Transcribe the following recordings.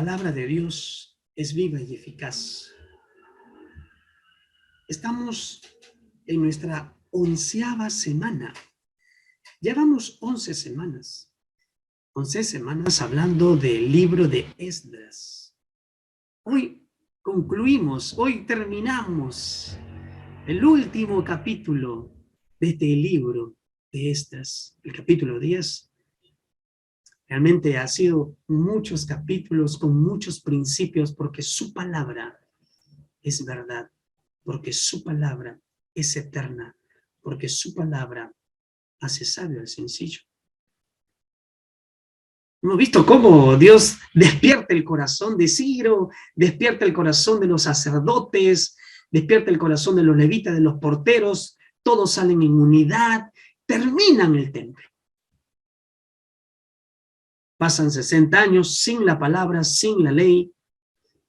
palabra de Dios es viva y eficaz. Estamos en nuestra 11ª semana. Llevamos 11 semanas. 11 semanas hablando del libro de Esdras. Hoy concluimos, hoy terminamos el último capítulo de este libro de Esdras, el capítulo 10. Realmente ha sido muchos capítulos con muchos principios porque su palabra es verdad, porque su palabra es eterna, porque su palabra hace sabio al sencillo. Hemos visto cómo Dios despierta el corazón de Ciro, despierta el corazón de los sacerdotes, despierta el corazón de los levitas, de los porteros, todos salen en unidad, terminan el templo. Pasan 60 años sin la palabra, sin la ley.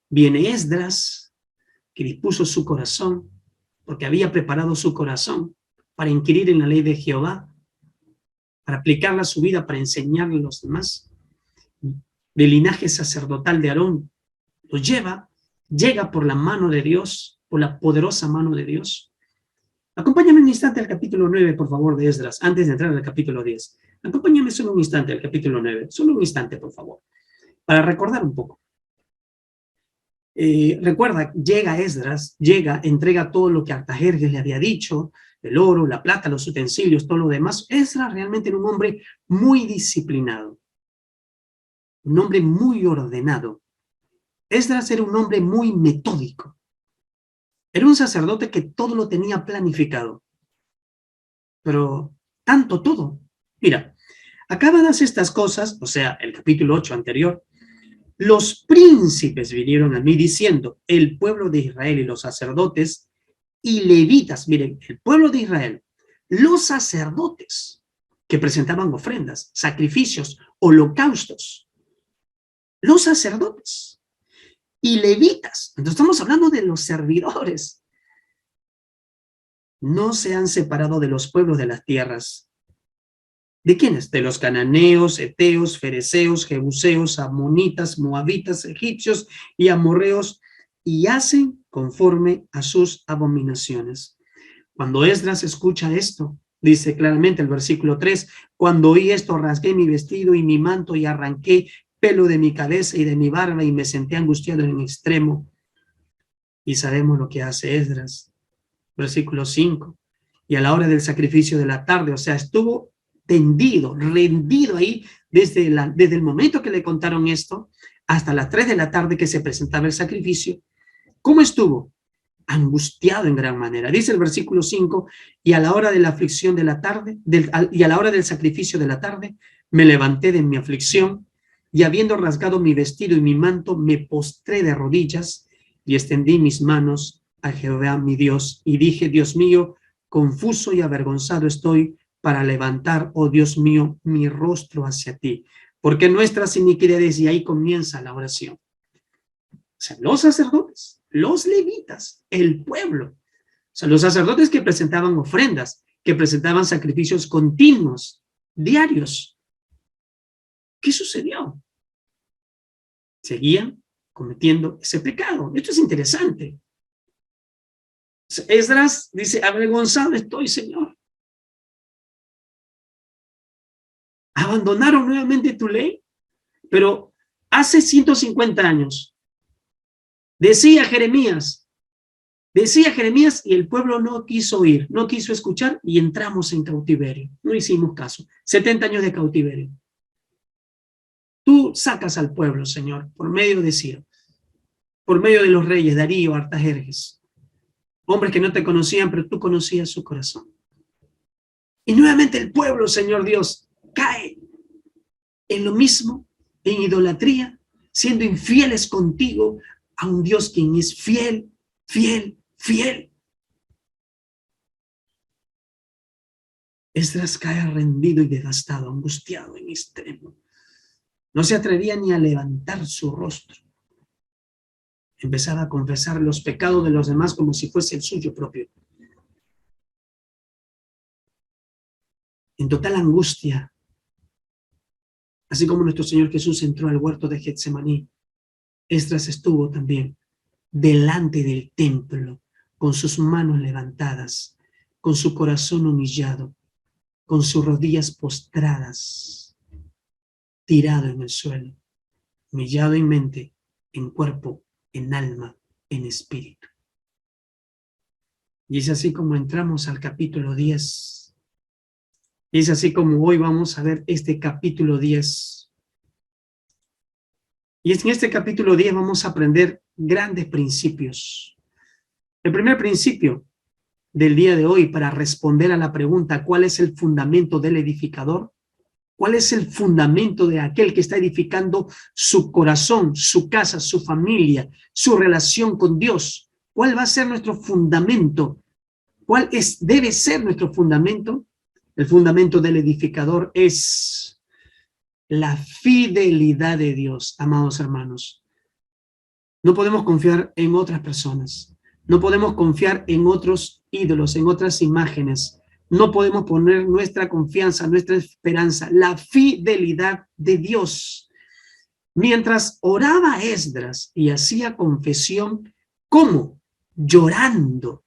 Viene Esdras, que dispuso su corazón, porque había preparado su corazón para inquirir en la ley de Jehová, para aplicarla a su vida, para enseñarle a los demás. Del linaje sacerdotal de Aarón, lo lleva, llega por la mano de Dios, por la poderosa mano de Dios. Acompáñame un instante al capítulo 9, por favor, de Esdras, antes de entrar al capítulo 10. Acompáñame solo un instante al capítulo 9, solo un instante, por favor, para recordar un poco. Recuerda, llega Esdras, entrega todo lo que Artajerjes le había dicho, el oro, la plata, los utensilios, todo lo demás. Esdras realmente era un hombre muy disciplinado, un hombre muy ordenado. Esdras era un hombre muy metódico. Era un sacerdote que todo lo tenía planificado. Pero tanto todo. Mira, acabadas estas cosas, o sea, el capítulo 8 anterior, los príncipes vinieron a mí diciendo, el pueblo de Israel y los sacerdotes y levitas, miren, el pueblo de Israel, los sacerdotes que presentaban ofrendas, sacrificios, holocaustos, los sacerdotes y levitas, entonces estamos hablando de los servidores, no se han separado de los pueblos de las tierras. ¿De quiénes? De los cananeos, heteos, fereceos, jebuseos, amonitas, moabitas, egipcios y amorreos, y hacen conforme a sus abominaciones. Cuando Esdras escucha esto, dice claramente el versículo 3, cuando oí esto rasgué mi vestido y mi manto y arranqué pelo de mi cabeza y de mi barba y me senté angustiado en extremo. Y sabemos lo que hace Esdras. Versículo 5, y a la hora del sacrificio de la tarde, o sea, estuvo tendido, rendido ahí desde el momento que le contaron esto hasta las 3 de la tarde que se presentaba el sacrificio. ¿Cómo estuvo? Angustiado en gran manera. Dice el versículo 5, y a la hora de la aflicción de la tarde, y a la hora del sacrificio de la tarde, me levanté de mi aflicción, y habiendo rasgado mi vestido y mi manto, me postré de rodillas y extendí mis manos a Jehová mi Dios, y dije, Dios mío, confuso y avergonzado estoy para levantar, oh Dios mío, mi rostro hacia ti, porque nuestras iniquidades, y ahí comienza la oración. O sea, los sacerdotes, los levitas, el pueblo, o sea, los sacerdotes que presentaban ofrendas, que presentaban sacrificios continuos, diarios. ¿Qué sucedió? Seguían cometiendo ese pecado. Esto es interesante. Esdras dice, avergonzado estoy, Señor. Abandonaron nuevamente tu ley, pero hace 150 años decía Jeremías y el pueblo no quiso oír, no quiso escuchar y entramos en cautiverio. No hicimos caso. 70 años de cautiverio. Tú sacas al pueblo, Señor, por medio de Ciro, por medio de los reyes, Darío, Artajerjes, hombres que no te conocían, pero tú conocías su corazón. Y nuevamente el pueblo, Señor Dios, cae en lo mismo, en idolatría, siendo infieles contigo a un Dios quien es fiel, fiel, fiel. Esdras cae rendido y devastado, angustiado en extremo. No se atrevía ni a levantar su rostro. Empezaba a confesar los pecados de los demás como si fuese el suyo propio. En total angustia, así como nuestro Señor Jesús entró al huerto de Getsemaní Esdras estuvo también delante del templo, con sus manos levantadas, con su corazón humillado, con sus rodillas postradas, tirado en el suelo, humillado en mente, en cuerpo, en alma, en espíritu. Y es así como entramos al capítulo 10. Y es así como hoy vamos a ver este capítulo 10. Y en este capítulo 10 vamos a aprender grandes principios. El primer principio del día de hoy, para responder a la pregunta, ¿cuál es el fundamento del edificador? ¿Cuál es el fundamento de aquel que está edificando su corazón, su casa, su familia, su relación con Dios? ¿Cuál va a ser nuestro fundamento? Debe ser nuestro fundamento? El fundamento del edificador es la fidelidad de Dios, amados hermanos. No podemos confiar en otras personas. No podemos confiar en otros ídolos, en otras imágenes. No podemos poner nuestra confianza, nuestra esperanza, la fidelidad de Dios. Mientras oraba Esdras y hacía confesión, ¿cómo? Llorando,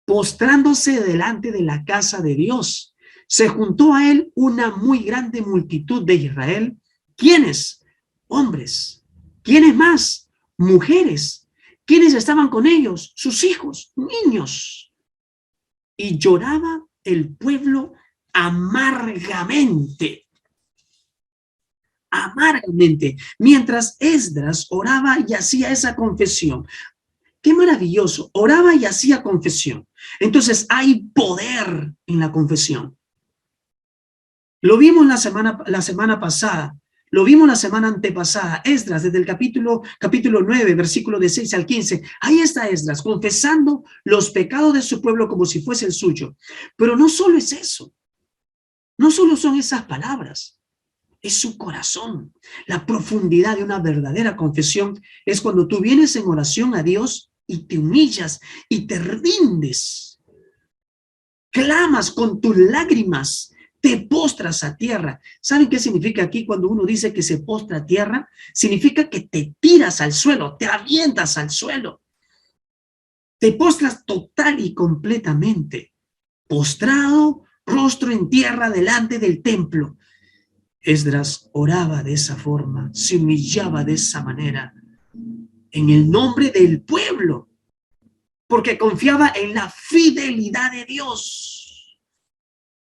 postrándose delante de la casa de Dios. Se juntó a él una muy grande multitud de Israel. ¿Quiénes? Hombres. ¿Quiénes más? Mujeres. ¿Quiénes estaban con ellos? Sus hijos, niños. Y lloraba el pueblo amargamente. Amargamente. Mientras Esdras oraba y hacía esa confesión. Qué maravilloso. Oraba y hacía confesión. Entonces hay poder en la confesión. Lo vimos la semana pasada. Lo vimos la semana antepasada. Esdras, desde el capítulo 9, versículo de 6 al 15. Ahí está Esdras, confesando los pecados de su pueblo como si fuese el suyo. Pero no solo es eso. No solo son esas palabras. Es su corazón. La profundidad de una verdadera confesión es cuando tú vienes en oración a Dios y te humillas y te rindes. Clamas con tus lágrimas, te postras a tierra. ¿Saben qué significa aquí cuando uno dice que se postra a tierra? Significa que te tiras al suelo, te avientas al suelo. Te postras total y completamente, postrado, rostro en tierra delante del templo. Esdras oraba de esa forma, se humillaba de esa manera, en el nombre del pueblo, porque confiaba en la fidelidad de Dios.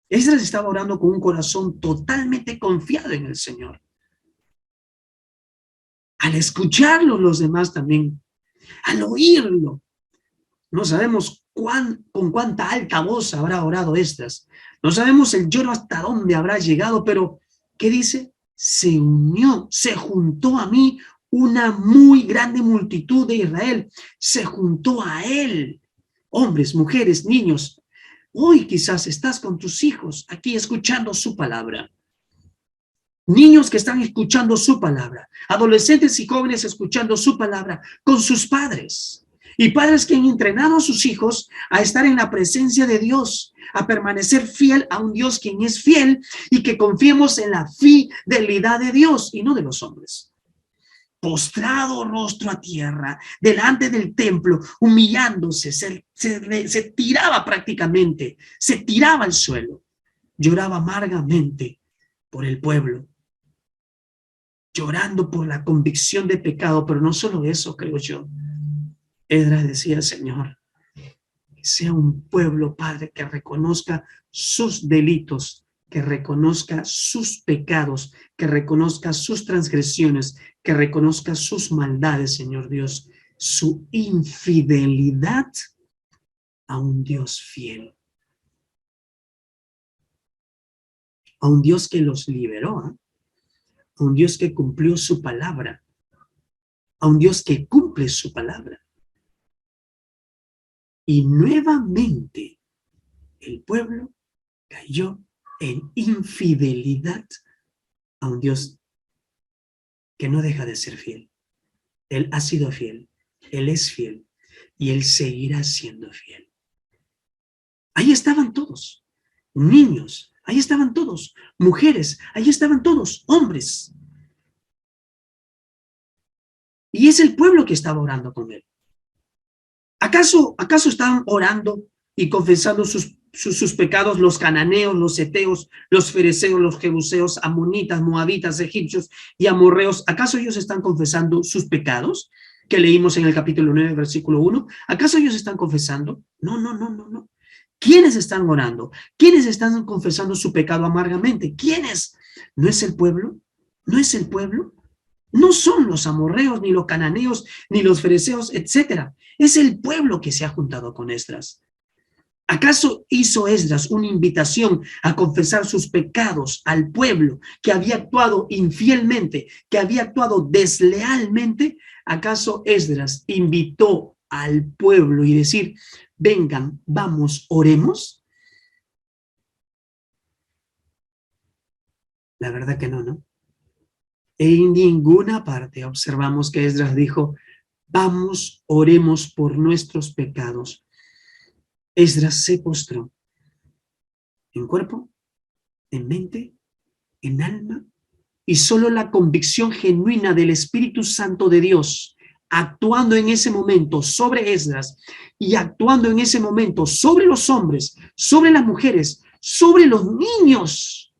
Esdras estaba orando con un corazón totalmente confiado en el Señor. Al escucharlo los demás también, al oírlo, no sabemos con cuánta alta voz habrá orado Esdras. No sabemos el lloro hasta dónde habrá llegado, pero ¿qué dice? Se unió, se juntó a mí una muy grande multitud de Israel. Se juntó a él, hombres, mujeres, niños. Hoy quizás estás con tus hijos aquí escuchando su palabra. Niños que están escuchando su palabra. Adolescentes y jóvenes escuchando su palabra con sus padres. Y padres que han entrenado a sus hijos a estar en la presencia de Dios, a permanecer fiel a un Dios quien es fiel y que confiemos en la fidelidad de Dios y no de los hombres. Postrado rostro a tierra, delante del templo, humillándose, se tiraba prácticamente, se tiraba al suelo, lloraba amargamente por el pueblo, llorando por la convicción de pecado, pero no solo eso, creo yo. Esdras decía, Señor, que sea un pueblo, Padre, que reconozca sus delitos, que reconozca sus pecados, que reconozca sus transgresiones, que reconozca sus maldades, Señor Dios, su infidelidad a un Dios fiel, a un Dios que los liberó, a un Dios que cumplió su palabra, a un Dios que cumple su palabra. Y nuevamente el pueblo cayó en infidelidad a un Dios que no deja de ser fiel. Él ha sido fiel, Él es fiel y Él seguirá siendo fiel. Ahí estaban todos, niños, ahí estaban todos, mujeres, ahí estaban todos, hombres. Y es el pueblo que estaba orando con él. ¿Acaso estaban orando y confesando sus pecados los cananeos, los heteos, los fereceos, los jebuseos, amonitas, moabitas, egipcios y amorreos? ¿Acaso ellos están confesando sus pecados que leímos en el capítulo 9, versículo 1? ¿Acaso ellos están confesando? No, no, no, no, no. ¿Quiénes están orando? ¿Quiénes están confesando su pecado amargamente? ¿Quiénes? ¿No es el pueblo? ¿No es el pueblo? No son los amorreos, ni los cananeos, ni los fereceos, etcétera. Es el pueblo que se ha juntado con Esdras. ¿Acaso hizo Esdras una invitación a confesar sus pecados al pueblo que había actuado infielmente, que había actuado deslealmente? ¿Acaso Esdras invitó al pueblo y decir, vengan, vamos, oremos? La verdad que no, ¿no? En ninguna parte observamos que Esdras dijo, vamos, oremos por nuestros pecados. Esdras se postró en cuerpo, en mente, en alma, y solo la convicción genuina del Espíritu Santo de Dios actuando en ese momento sobre Esdras y actuando en ese momento sobre los hombres, sobre las mujeres, sobre los niños.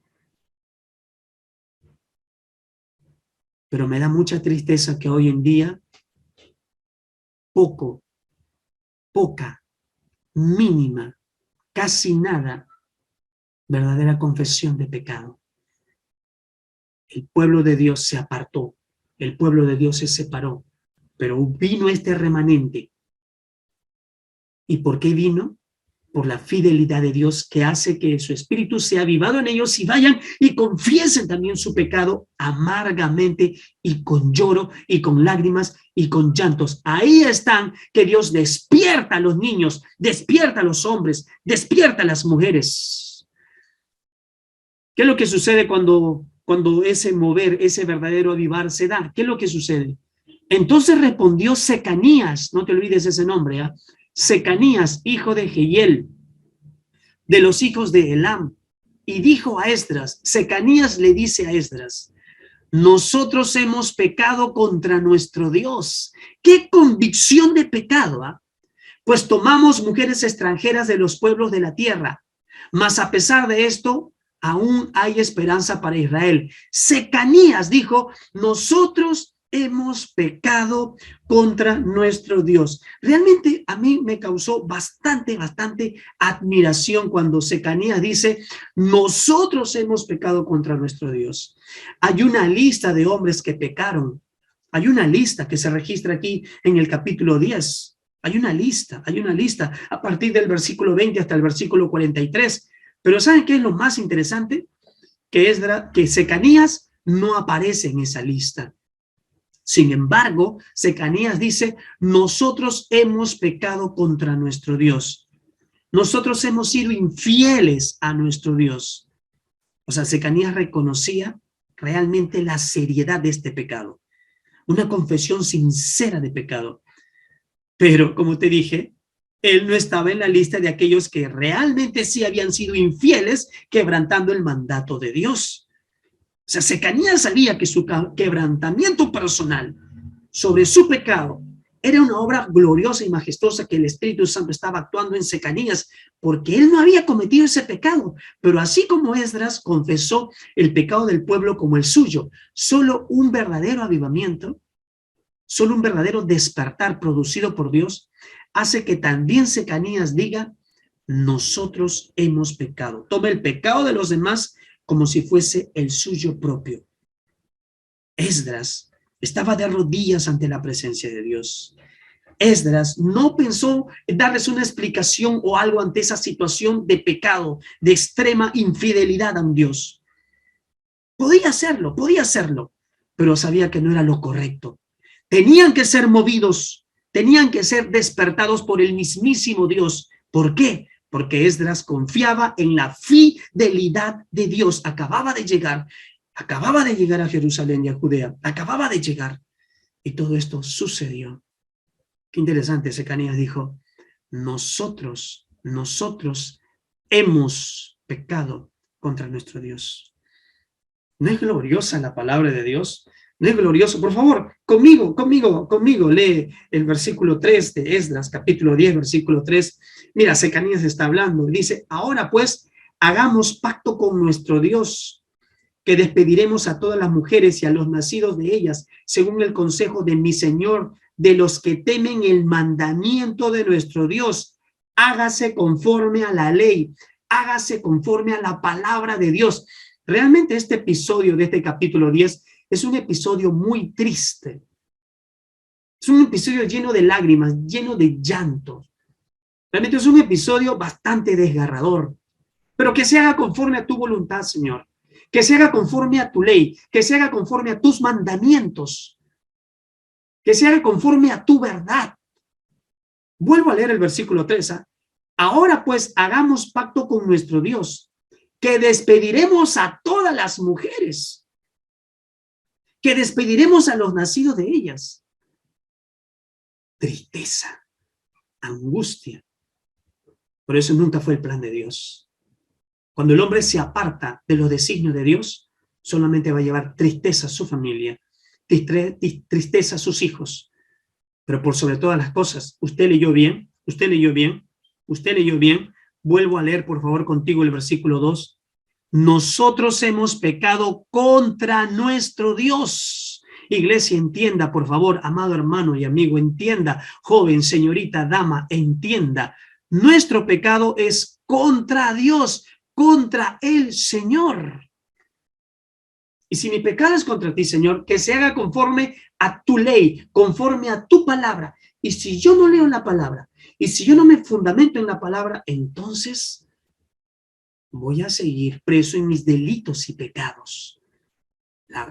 Pero me da mucha tristeza que hoy en día poca, mínima, casi nada, verdadera confesión de pecado. El pueblo de Dios se apartó, el pueblo de Dios se separó, pero vino este remanente. ¿Y por qué vino? Por la fidelidad de Dios que hace que su espíritu sea avivado en ellos y vayan y confiesen también su pecado amargamente y con lloro y con lágrimas y con llantos. Ahí están que Dios despierta a los niños, despierta a los hombres, despierta a las mujeres. ¿Qué es lo que sucede cuando ese mover, ese verdadero avivar se da? ¿Qué es lo que sucede? Entonces respondió Secanías, no te olvides ese nombre, ¿eh? Secanías, hijo de Jehiel, de los hijos de Elam, y dijo a Esdras, Secanías le dice a Esdras, nosotros hemos pecado contra nuestro Dios. ¡Qué convicción de pecado! ¿Ah? Pues tomamos mujeres extranjeras de los pueblos de la tierra, mas a pesar de esto, aún hay esperanza para Israel. Secanías dijo, nosotros hemos pecado contra nuestro Dios. Realmente a mí me causó bastante admiración cuando Secanías dice, nosotros hemos pecado contra nuestro Dios. Hay una lista de hombres que pecaron. Hay una lista que se registra aquí en el capítulo 10. Hay una lista a partir del versículo 20 hasta el versículo 43. Pero ¿saben qué es lo más interesante? Que Secanías no aparece en esa lista. Sin embargo, Secanías dice, nosotros hemos pecado contra nuestro Dios. Nosotros hemos sido infieles a nuestro Dios. O sea, Secanías reconocía realmente la seriedad de este pecado. Una confesión sincera de pecado. Pero, como te dije, él no estaba en la lista de aquellos que realmente sí habían sido infieles, quebrantando el mandato de Dios. O sea, Secanías sabía que su quebrantamiento personal sobre su pecado era una obra gloriosa y majestuosa que el Espíritu Santo estaba actuando en Secanías, porque él no había cometido ese pecado. Pero así como Esdras confesó el pecado del pueblo como el suyo, solo un verdadero avivamiento, solo un verdadero despertar producido por Dios, hace que también Secanías diga, nosotros hemos pecado. Toma el pecado de los demás como si fuese el suyo propio. Esdras estaba de rodillas ante la presencia de Dios. Esdras no pensó en darles una explicación o algo ante esa situación de pecado, de extrema infidelidad a un Dios. Podía hacerlo, pero sabía que no era lo correcto. Tenían que ser movidos, tenían que ser despertados por el mismísimo Dios. ¿Por qué? Porque Esdras confiaba en la fidelidad de Dios. Acababa de llegar a Jerusalén y a Judea, acababa de llegar. Y todo esto sucedió. Qué interesante, Secanías dijo, nosotros hemos pecado contra nuestro Dios. ¿No es gloriosa la palabra de Dios? ¿No es glorioso? Por favor, conmigo, lee el versículo 3 de Esdras, capítulo 10, versículo 3. Mira, Secanías está hablando, dice, ahora pues, hagamos pacto con nuestro Dios, que despediremos a todas las mujeres y a los nacidos de ellas, según el consejo de mi Señor, de los que temen el mandamiento de nuestro Dios. Hágase conforme a la ley, hágase conforme a la palabra de Dios. Realmente este episodio de este capítulo 10 es un episodio muy triste. Es un episodio lleno de lágrimas, lleno de llanto. Realmente es un episodio bastante desgarrador. Pero que se haga conforme a tu voluntad, Señor. Que se haga conforme a tu ley. Que se haga conforme a tus mandamientos. Que se haga conforme a tu verdad. Vuelvo a leer el versículo 3. Ahora pues hagamos pacto con nuestro Dios, que despediremos a todas las mujeres, que despediremos a los nacidos de ellas. Tristeza, angustia. Por eso nunca fue el plan de Dios. Cuando el hombre se aparta de los designios de Dios, solamente va a llevar tristeza a su familia, tristeza a sus hijos. Pero por sobre todas las cosas, usted leyó bien. Vuelvo a leer, por favor, contigo el versículo 2. Nosotros hemos pecado contra nuestro Dios. Iglesia, entienda, por favor, amado hermano y amigo, entienda, joven, señorita, dama, entienda. Nuestro pecado es contra Dios, contra el Señor. Y si mi pecado es contra ti, Señor, que se haga conforme a tu ley, conforme a tu palabra. Y si yo no leo la palabra, y si yo no me fundamento en la palabra, entonces voy a seguir preso en mis delitos y pecados.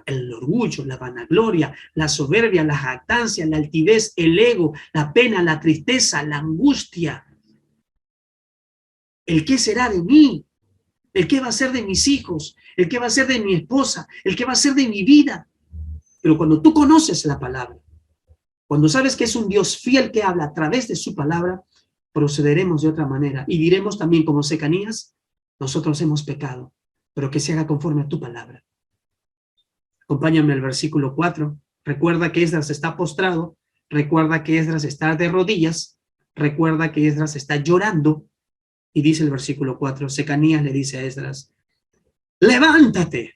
El orgullo, la vanagloria, la soberbia, la jactancia, la altivez, el ego, la pena, la tristeza, la angustia. ¿El qué será de mí? ¿El qué va a ser de mis hijos? ¿El qué va a ser de mi esposa? ¿El qué va a ser de mi vida? Pero cuando tú conoces la palabra, cuando sabes que es un Dios fiel que habla a través de su palabra, procederemos de otra manera y diremos también como Secanías, nosotros hemos pecado, pero que se haga conforme a tu palabra. Acompáñame al versículo 4. Recuerda que Esdras está postrado, recuerda que Esdras está de rodillas, recuerda que Esdras está llorando, y dice el versículo 4, Secanías le dice a Esdras, levántate,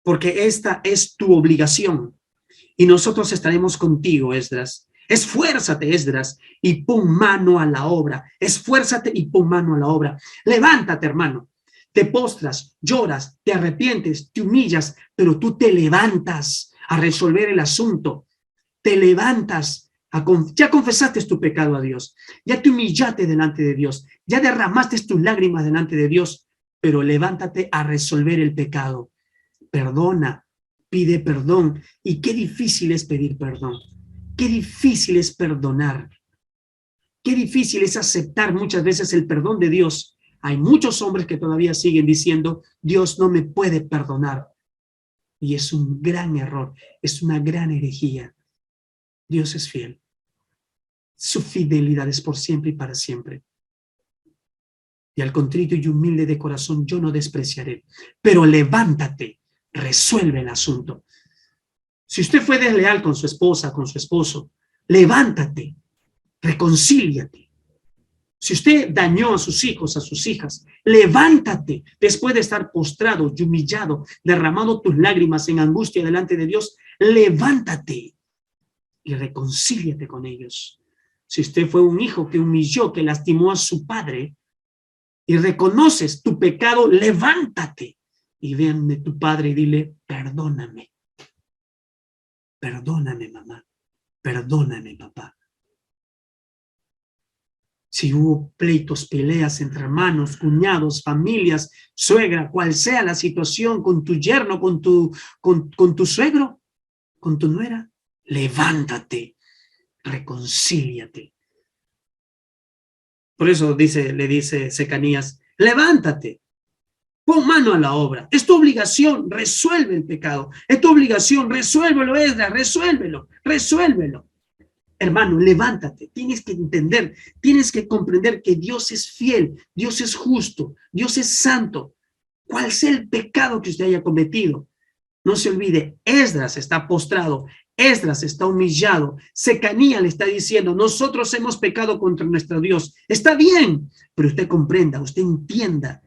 porque esta es tu obligación, y nosotros estaremos contigo, Esdras. Esfuérzate, Esdras, y pon mano a la obra. Esfuérzate y pon mano a la obra. Levántate, hermano. Te postras, lloras, te arrepientes, te humillas, pero tú te levantas a resolver el asunto. Te levantas. Ya confesaste tu pecado a Dios. Ya te humillaste delante de Dios. Ya derramaste tus lágrimas delante de Dios. Pero levántate a resolver el pecado. Perdona. Pide perdón. Y qué difícil es pedir perdón. Qué difícil es perdonar. Qué difícil es aceptar muchas veces el perdón de Dios. Hay muchos hombres que todavía siguen diciendo, Dios no me puede perdonar. Y es un gran error, es una gran herejía. Dios es fiel. Su fidelidad es por siempre y para siempre. Y al contrito y humilde de corazón yo no despreciaré. Pero levántate, resuelve el asunto. Si usted fue desleal con su esposa, con su esposo, levántate, reconcíliate. Si usted dañó a sus hijos, a sus hijas, levántate después de estar postrado y humillado, derramando tus lágrimas en angustia delante de Dios, levántate y reconcíliate con ellos. Si usted fue un hijo que humilló, que lastimó a su padre y reconoces tu pecado, levántate y vean de tu padre y dile, perdóname. Perdóname, mamá. Perdóname, papá. Si hubo pleitos, peleas entre hermanos, cuñados, familias, suegra, cual sea la situación con tu yerno, con tu suegro, con tu nuera, levántate, reconcíliate. Por eso le dice Secanías, levántate, pon mano a la obra. Es tu obligación, resuelve el pecado. Es tu obligación, resuélvelo, Esdras, resuélvelo. Hermano, levántate, tienes que entender, tienes que comprender que Dios es fiel, Dios es justo, Dios es santo. ¿Cuál sea el pecado que usted haya cometido? No se olvide, Esdras está postrado, Esdras está humillado, Secanías le está diciendo, nosotros hemos pecado contra nuestro Dios. Está bien, pero usted comprenda, usted entienda,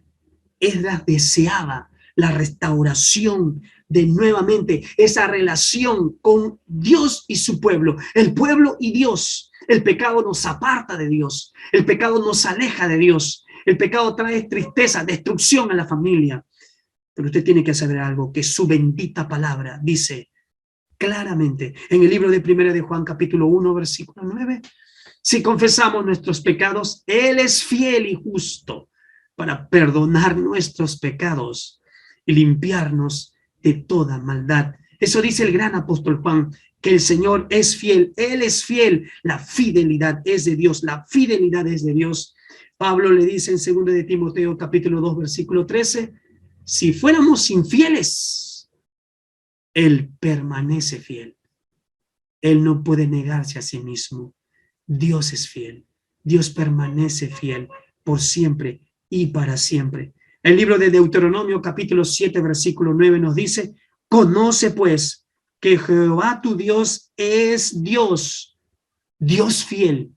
Esdras deseaba la restauración de nuevamente esa relación con Dios y su pueblo, el pueblo y Dios. El pecado nos aparta de Dios, el pecado nos aleja de Dios, el pecado trae tristeza, destrucción a la familia. Pero usted tiene que saber algo, que su bendita palabra dice claramente en el libro de Primera de Juan, capítulo 1, versículo 9, si confesamos nuestros pecados, Él es fiel y justo para perdonar nuestros pecados y limpiarnos de toda maldad. Eso dice el gran apóstol Juan, que el Señor es fiel, Él es fiel, la fidelidad es de Dios, la fidelidad es de Dios. Pablo le dice en 2 de Timoteo, capítulo 2, versículo 13, si fuéramos infieles, Él permanece fiel. Él no puede negarse a sí mismo. Dios es fiel. Dios permanece fiel por siempre y para siempre. El libro de Deuteronomio, capítulo 7, versículo 9 nos dice, conoce pues que Jehová tu Dios es Dios, Dios fiel.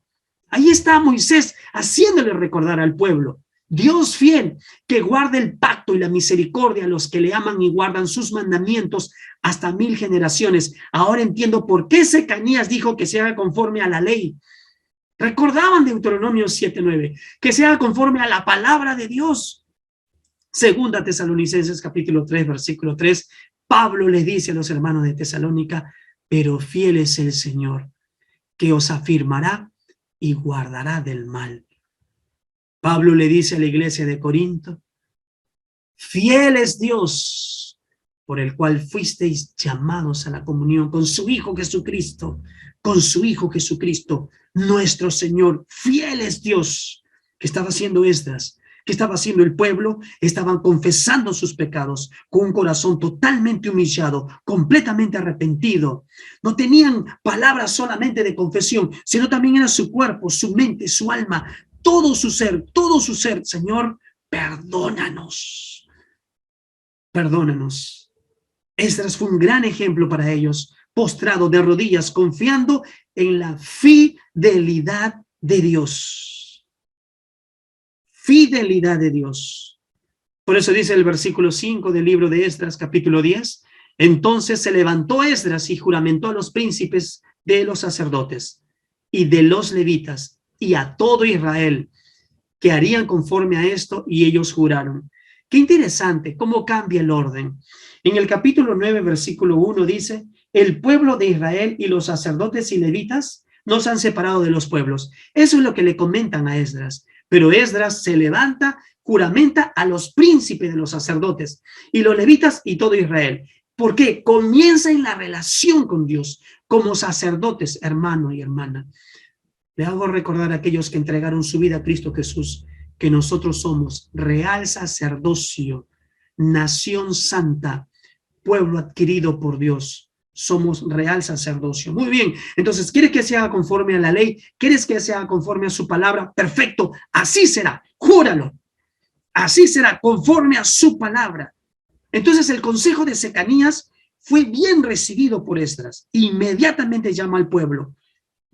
Ahí está Moisés haciéndole recordar al pueblo, Dios fiel, que guarda el pacto y la misericordia a los que le aman y guardan sus mandamientos hasta 1000 generaciones. Ahora entiendo por qué Secanías dijo que se haga conforme a la ley. Recordaban Deuteronomio 7:9, que se haga conforme a la palabra de Dios. Segunda Tesalonicenses capítulo 3, versículo 3, Pablo les dice a los hermanos de Tesalónica, pero fiel es el Señor, que os afirmará y guardará del mal. Pablo le dice a la iglesia de Corinto, fiel es Dios, por el cual fuisteis llamados a la comunión con su Hijo Jesucristo, nuestro Señor. Fiel es Dios. Que estaba haciendo Esdras, que estaba haciendo el pueblo, estaban confesando sus pecados con un corazón totalmente humillado, completamente arrepentido. No tenían palabras solamente de confesión, sino también era su cuerpo, su mente, su alma, todo su ser, Señor, perdónanos. Perdónanos. Esdras fue un gran ejemplo para ellos, postrado de rodillas, confiando en la fidelidad de Dios. Fidelidad de Dios. Por eso dice el versículo 5 del libro de Esdras, capítulo 10, entonces se levantó Esdras y juramentó a los príncipes de los sacerdotes y de los levitas y a todo Israel, que harían conforme a esto, y ellos juraron. Qué interesante cómo cambia el orden. En el capítulo 9, versículo 1 dice, el pueblo de Israel y los sacerdotes y levitas no se han separado de los pueblos. Eso es lo que le comentan a Esdras. Pero Esdras se levanta, juramenta a los príncipes de los sacerdotes y los levitas y todo Israel. ¿Por qué? Comienza en la relación con Dios, como sacerdotes, hermano y hermana. Le hago recordar a aquellos que entregaron su vida a Cristo Jesús, que nosotros somos real sacerdocio, nación santa, pueblo adquirido por Dios. Somos real sacerdocio. Muy bien, entonces, ¿quieres que se haga conforme a la ley? ¿Quieres que se haga conforme a su palabra? Perfecto, así será, júralo. Así será, conforme a su palabra. Entonces, el consejo de Secanías fue bien recibido por Esdras. Inmediatamente llama al pueblo.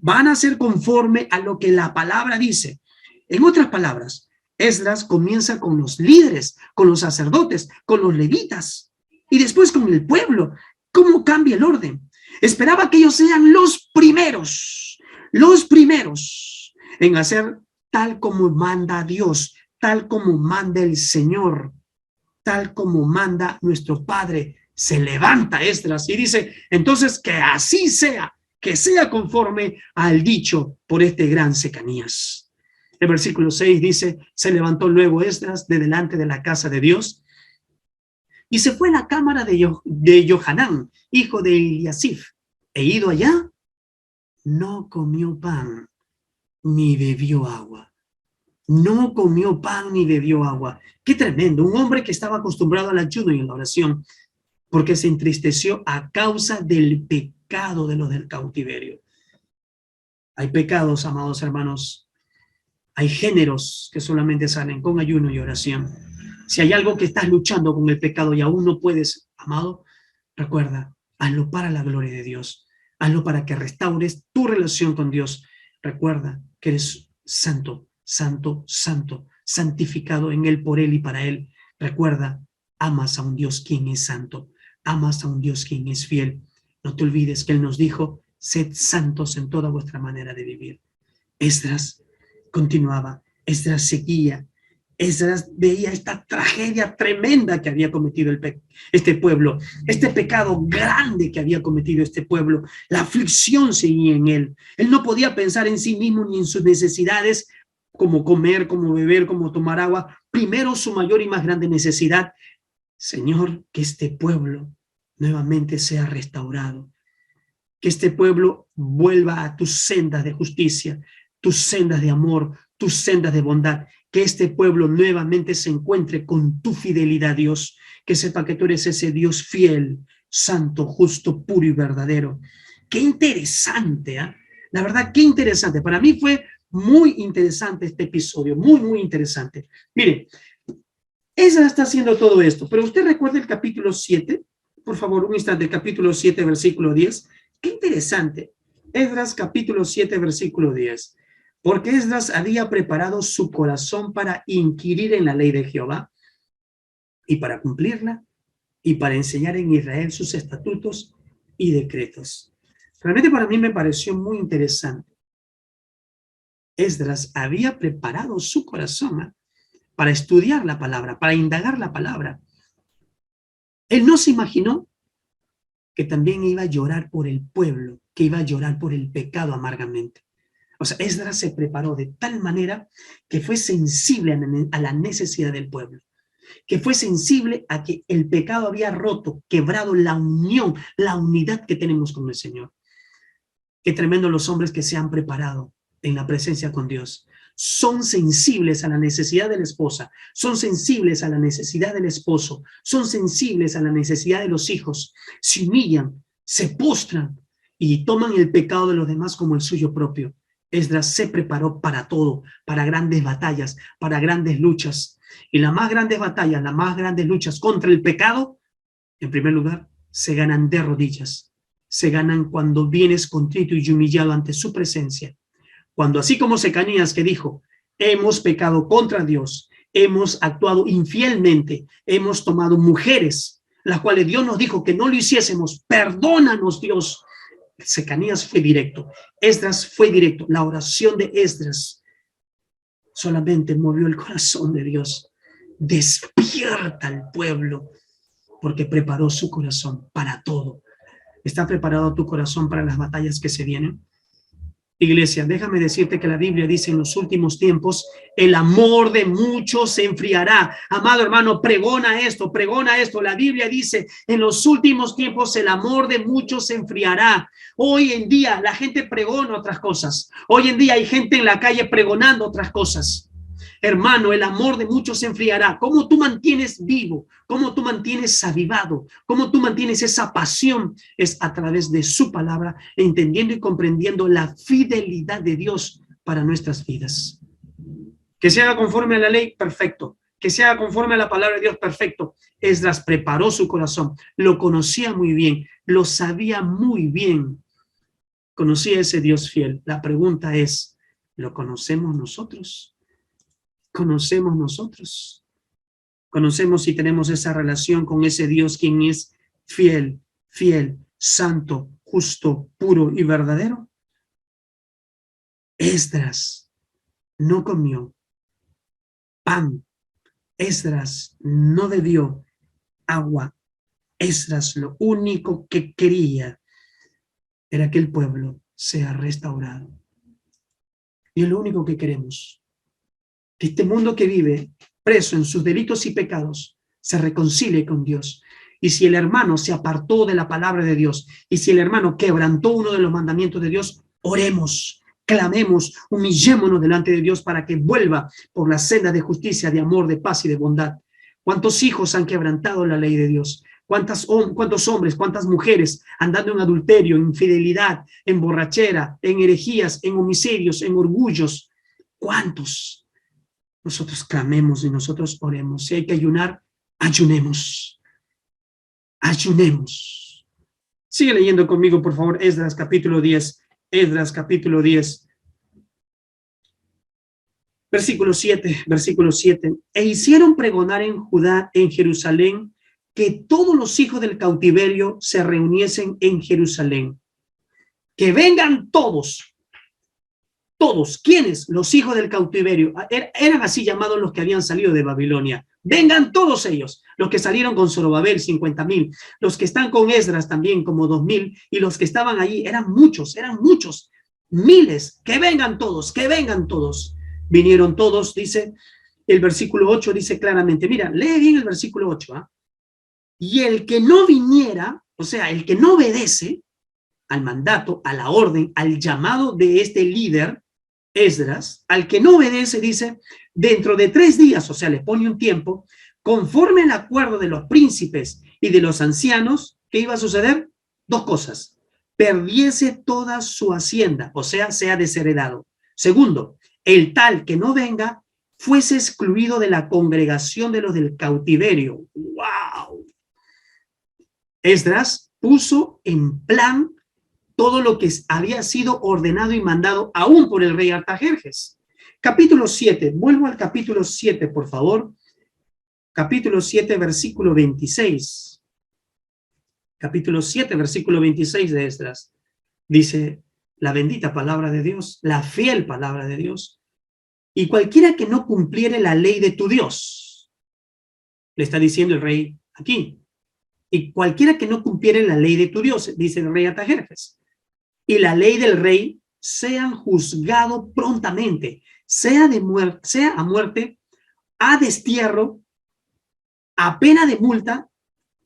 Van a ser conforme a lo que la palabra dice. En otras palabras, Esdras comienza con los líderes, con los sacerdotes, con los levitas y después con el pueblo. ¿Cómo cambia el orden? Esperaba que ellos sean los primeros en hacer tal como manda Dios, tal como manda el Señor, tal como manda nuestro Padre. Se levanta Esdras y dice, entonces que así sea, que sea conforme al dicho por este gran Secanías. El versículo 6 dice, se levantó luego Esdras de delante de la casa de Dios y se fue a la cámara de Johanán, hijo de Eliasif, e ido allá, no comió pan ni bebió agua. No comió pan ni bebió agua. Qué tremendo, un hombre que estaba acostumbrado al ayuno y a la oración, porque se entristeció a causa del pecado de los del cautiverio. Hay pecados, amados hermanos, hay géneros que solamente salen con ayuno y oración. Si hay algo que estás luchando con el pecado y aún no puedes, amado, Recuerda, hazlo para la gloria de Dios. Hazlo para que restaures tu relación con Dios. Recuerda que eres santo, santo, santo, santificado en Él, por Él y para Él. Recuerda, amas a un Dios quien es santo. Amas a un Dios quien es fiel. No te olvides que Él nos dijo, sed santos en toda vuestra manera de vivir. Esdras continuaba, Esdras seguía, Esdras veía esta tragedia tremenda que había cometido este pueblo, este pecado grande que había cometido este pueblo. La aflicción seguía en él. Él no podía pensar en sí mismo ni en sus necesidades, como comer, como beber, como tomar agua. Primero su mayor y más grande necesidad, Señor, que este pueblo nuevamente sea restaurado, que este pueblo vuelva a tus sendas de justicia, tus sendas de amor, tus sendas de bondad, que este pueblo nuevamente se encuentre con tu fidelidad, Dios, que sepa que tú eres ese Dios fiel, santo, justo, puro y verdadero. Qué interesante, ¿eh? La verdad, qué interesante. Para mí fue muy interesante este episodio, muy, muy interesante. Mire, ella está haciendo todo esto, pero usted recuerda el capítulo 7, por favor, un instante, el capítulo 7, versículo 10. Qué interesante. Esdras capítulo 7, versículo 10. Porque Esdras había preparado su corazón para inquirir en la ley de Jehová y para cumplirla y para enseñar en Israel sus estatutos y decretos. Realmente para mí me pareció muy interesante. Esdras había preparado su corazón para estudiar la palabra, para indagar la palabra. Él no se imaginó que también iba a llorar por el pueblo, que iba a llorar por el pecado amargamente. O sea, Esdras se preparó de tal manera que fue sensible a la necesidad del pueblo, que fue sensible a que el pecado había roto, quebrado la unión, la unidad que tenemos con el Señor. Qué tremendo los hombres que se han preparado en la presencia con Dios. Son sensibles a la necesidad de la esposa, son sensibles a la necesidad del esposo, son sensibles a la necesidad de los hijos, se humillan, se postran y toman el pecado de los demás como el suyo propio. Esdras se preparó para todo, para grandes batallas, para grandes luchas. Y las más grandes batallas, las más grandes luchas contra el pecado, en primer lugar, se ganan de rodillas. Se ganan cuando vienes contrito y humillado ante su presencia. Cuando así como Secanías, que dijo, hemos pecado contra Dios, hemos actuado infielmente, hemos tomado mujeres, las cuales Dios nos dijo que no lo hiciésemos, perdónanos Dios. Secanías fue directo, Esdras fue directo. La oración de Esdras solamente movió el corazón de Dios. Despierta al pueblo, porque preparó su corazón para todo. ¿Está preparado tu corazón para las batallas que se vienen? Iglesia, déjame decirte que la Biblia dice en los últimos tiempos, el amor de muchos se enfriará. Amado hermano, pregona esto, pregona esto. La Biblia dice, en los últimos tiempos el amor de muchos se enfriará. Hoy en día la gente pregona otras cosas. Hoy en día hay gente en la calle pregonando otras cosas. Hermano, el amor de muchos se enfriará. ¿Cómo tú mantienes vivo? ¿Cómo tú mantienes avivado? ¿Cómo tú mantienes esa pasión? Es a través de su palabra, entendiendo y comprendiendo la fidelidad de Dios para nuestras vidas. Que se haga conforme a la ley, perfecto. Que se haga conforme a la palabra de Dios, perfecto. Esdras preparó su corazón, lo conocía muy bien, lo sabía muy bien. Conocía a ese Dios fiel. La pregunta es, ¿lo conocemos nosotros? ¿Conocemos nosotros? ¿Conocemos y tenemos esa relación con ese Dios quien es fiel, fiel, santo, justo, puro y verdadero? Esdras no comió pan. Esdras no bebió agua. Esdras lo único que quería era que el pueblo sea restaurado. Y es lo único que queremos. Que este mundo que vive preso en sus delitos y pecados se reconcilie con Dios. Y si el hermano se apartó de la palabra de Dios, y si el hermano quebrantó uno de los mandamientos de Dios, oremos, clamemos, humillémonos delante de Dios para que vuelva por la senda de justicia, de amor, de paz y de bondad. ¿Cuántos hijos han quebrantado la ley de Dios? ¿Cuántos hombres, cuántas mujeres andando en adulterio, en infidelidad, en borrachera, en herejías, en homicidios, en orgullos? ¿Cuántos? Nosotros clamemos y nosotros oremos. Si hay que ayunar, ayunemos. Ayunemos. Sigue leyendo conmigo, por favor, Esdras capítulo 10. Esdras capítulo 10. Versículo 7, versículo 7. E hicieron pregonar en Judá, en Jerusalén, que todos los hijos del cautiverio se reuniesen en Jerusalén. Que vengan todos. Todos. ¿Quiénes? Los hijos del cautiverio. Eran así llamados los que habían salido de Babilonia. Vengan todos ellos. Los que salieron con Zorobabel, 50,000. Los que están con Esdras también, como 2,000. Y los que estaban allí, eran muchos. Miles. Que vengan todos, que vengan todos. Vinieron todos, dice, el versículo 8 dice claramente, mira, lee bien el versículo 8, ¿eh? Y el que no viniera, o sea, el que no obedece al mandato, a la orden, al llamado de este líder, Esdras, al que no obedece, dice, dentro de 3 días, o sea, le pone un tiempo, conforme al acuerdo de los príncipes y de los ancianos, ¿qué iba a suceder? 2 cosas. Perdiese toda su hacienda, o sea desheredado. Segundo, el tal que no venga fuese excluido de la congregación de los del cautiverio. ¡Wow! Esdras puso en plan todo lo que había sido ordenado y mandado aún por el rey Artajerjes. Capítulo 7, vuelvo al capítulo 7, por favor. Capítulo 7, versículo 26. Capítulo 7, versículo 26 de Esdras. Dice la bendita palabra de Dios, la fiel palabra de Dios. Y cualquiera que no cumpliere la ley de tu Dios, le está diciendo el rey aquí. Y cualquiera que no cumpliere la ley de tu Dios, dice el rey Artajerjes, y la ley del rey, sean juzgado prontamente, sea a muerte, a destierro, a pena de multa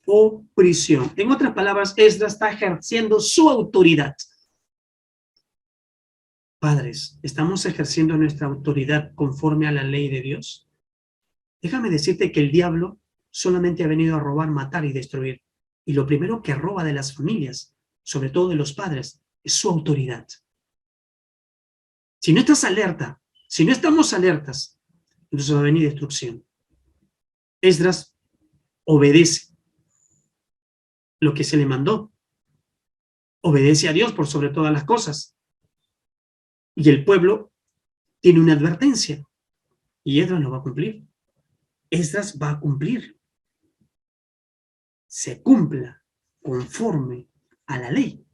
o prisión. En otras palabras, Esdras está ejerciendo su autoridad. Padres, ¿estamos ejerciendo nuestra autoridad conforme a la ley de Dios? Déjame decirte que el diablo solamente ha venido a robar, matar y destruir. Y lo primero que roba de las familias, sobre todo de los padres, es su autoridad. Si no estás alerta, si no estamos alertas, entonces va a venir destrucción. Esdras obedece lo que se le mandó. Obedece a Dios por sobre todas las cosas. Y el pueblo tiene una advertencia. Y Esdras lo va a cumplir. Esdras va a cumplir. Se cumpla conforme a la ley.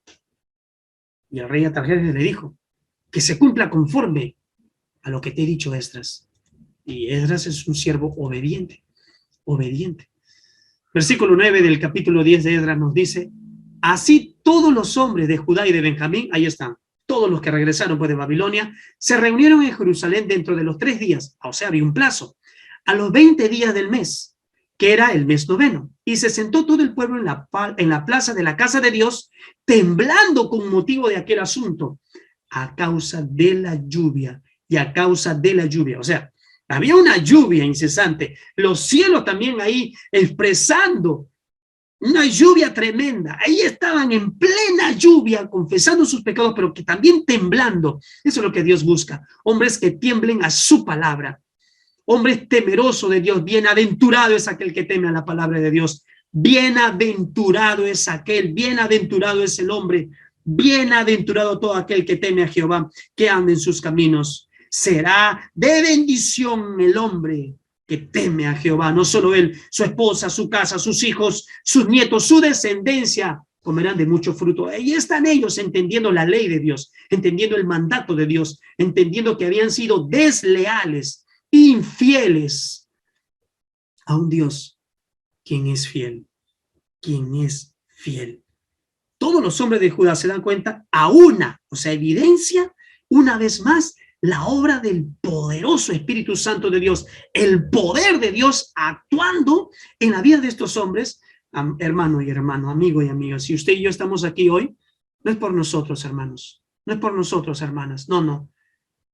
Y el rey Artajerjes le dijo que se cumpla conforme a lo que te he dicho, Esdras. Y Esdras es un siervo obediente. Obediente. Versículo 9 del capítulo 10 de Esdras nos dice, así todos los hombres de Judá y de Benjamín, ahí están, todos los que regresaron pues de Babilonia, se reunieron en Jerusalén dentro de los 3 días, o sea, había un plazo, a los 20 días del mes, que era el mes noveno, y se sentó todo el pueblo en la plaza de la casa de Dios, temblando con motivo de aquel asunto, a causa de la lluvia, y a causa de la lluvia, o sea, había una lluvia incesante, los cielos también ahí expresando una lluvia tremenda. Ahí estaban en plena lluvia, confesando sus pecados, pero que también temblando. Eso es lo que Dios busca. Hombres que tiemblen a su palabra. Hombres temerosos de Dios. Bienaventurado es aquel que teme a la palabra de Dios. Bienaventurado es aquel, bienaventurado es el hombre. Bienaventurado todo aquel que teme a Jehová, que ande en sus caminos. Será de bendición el hombre que teme a Jehová, no solo él, su esposa, su casa, sus hijos, sus nietos, su descendencia, comerán de mucho fruto. Ahí están ellos entendiendo la ley de Dios, entendiendo el mandato de Dios, entendiendo que habían sido desleales, infieles a un Dios quien es fiel, quien es fiel. Todos los hombres de Judá se dan cuenta o sea, evidencia una vez más la obra del poderoso Espíritu Santo de Dios, el poder de Dios actuando en la vida de estos hombres, hermano y hermano, amigo y amiga. Si usted y yo estamos aquí hoy, no es por nosotros, hermanos, no es por nosotros, hermanas, no.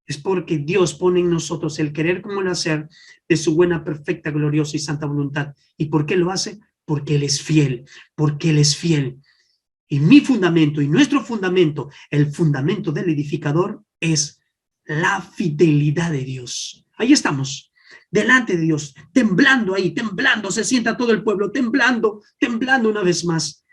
Es porque Dios pone en nosotros el querer como el hacer de su buena, perfecta, gloriosa y santa voluntad. ¿Y por qué lo hace? Porque Él es fiel, porque Él es fiel. Y mi fundamento y nuestro fundamento, el fundamento del edificador, es la fidelidad de Dios. Ahí estamos, delante de Dios, temblando ahí, temblando, se sienta todo el pueblo, temblando una vez más.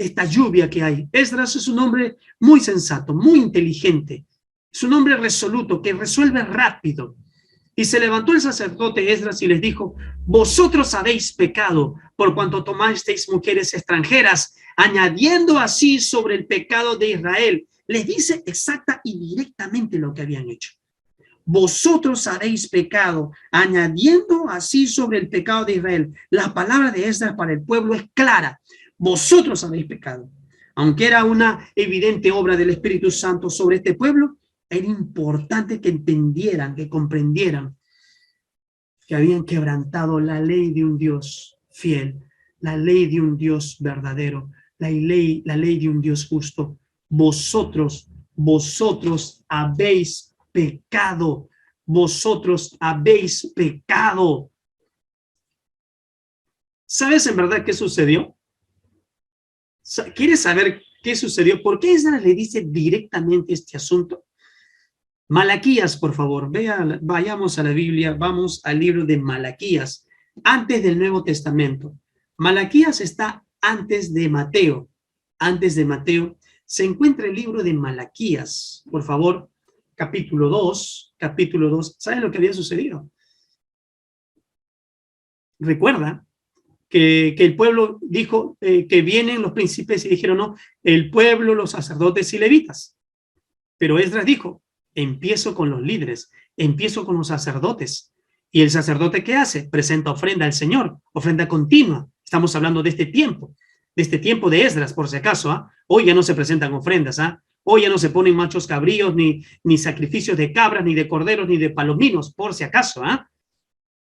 esta lluvia que hay. Esdras es un hombre muy sensato, muy inteligente. Es un hombre resoluto que resuelve rápido. Y se levantó el sacerdote Esdras y les dijo: vosotros habéis pecado por cuanto tomasteis mujeres extranjeras, añadiendo así sobre el pecado de Israel. Les dice exacta y directamente lo que habían hecho. Vosotros habéis pecado, añadiendo así sobre el pecado de Israel. La palabra de Esdras para el pueblo es clara. Vosotros habéis pecado. Aunque era una evidente obra del Espíritu Santo sobre este pueblo, era importante que entendieran, que comprendieran que habían quebrantado la ley de un Dios fiel, la ley de un Dios verdadero, la ley de un Dios justo. Vosotros habéis pecado. Vosotros habéis pecado. ¿Sabes en verdad qué sucedió? ¿Quieres saber qué sucedió? ¿Por qué Esdras le dice directamente este asunto? Malaquías, por favor, vayamos a la Biblia, vamos al libro de Malaquías, antes del Nuevo Testamento. Malaquías está antes de Mateo. Antes de Mateo se encuentra el libro de Malaquías. Por favor, capítulo 2. ¿Saben lo que había sucedido? Recuerda que el pueblo dijo que vienen los príncipes y dijeron: no, el pueblo, los sacerdotes y levitas. Pero Esdras dijo: empiezo con los líderes, empiezo con los sacerdotes. ¿Y el sacerdote qué hace? Presenta ofrenda al Señor, ofrenda continua. Estamos hablando de este tiempo de Esdras, por si acaso. Hoy ya no se presentan ofrendas. Hoy ya no se ponen machos cabríos, ni sacrificios de cabras, ni de corderos, ni de palominos, por si acaso.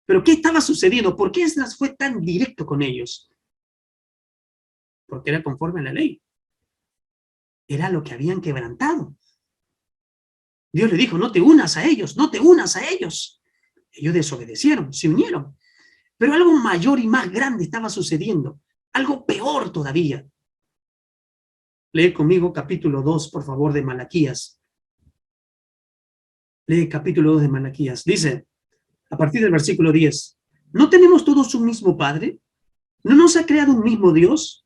Pero ¿qué estaba sucediendo? ¿Por qué Esdras fue tan directo con ellos? Porque era conforme a la ley. Era lo que habían quebrantado. Dios le dijo: no te unas a ellos, no te unas a ellos. Ellos desobedecieron, se unieron. Pero algo mayor y más grande estaba sucediendo. Algo peor todavía. Lee conmigo capítulo 2, por favor, de Malaquías. Lee capítulo 2 de Malaquías. Dice, a partir del versículo 10, ¿no tenemos todos un mismo Padre? ¿No nos ha creado un mismo Dios?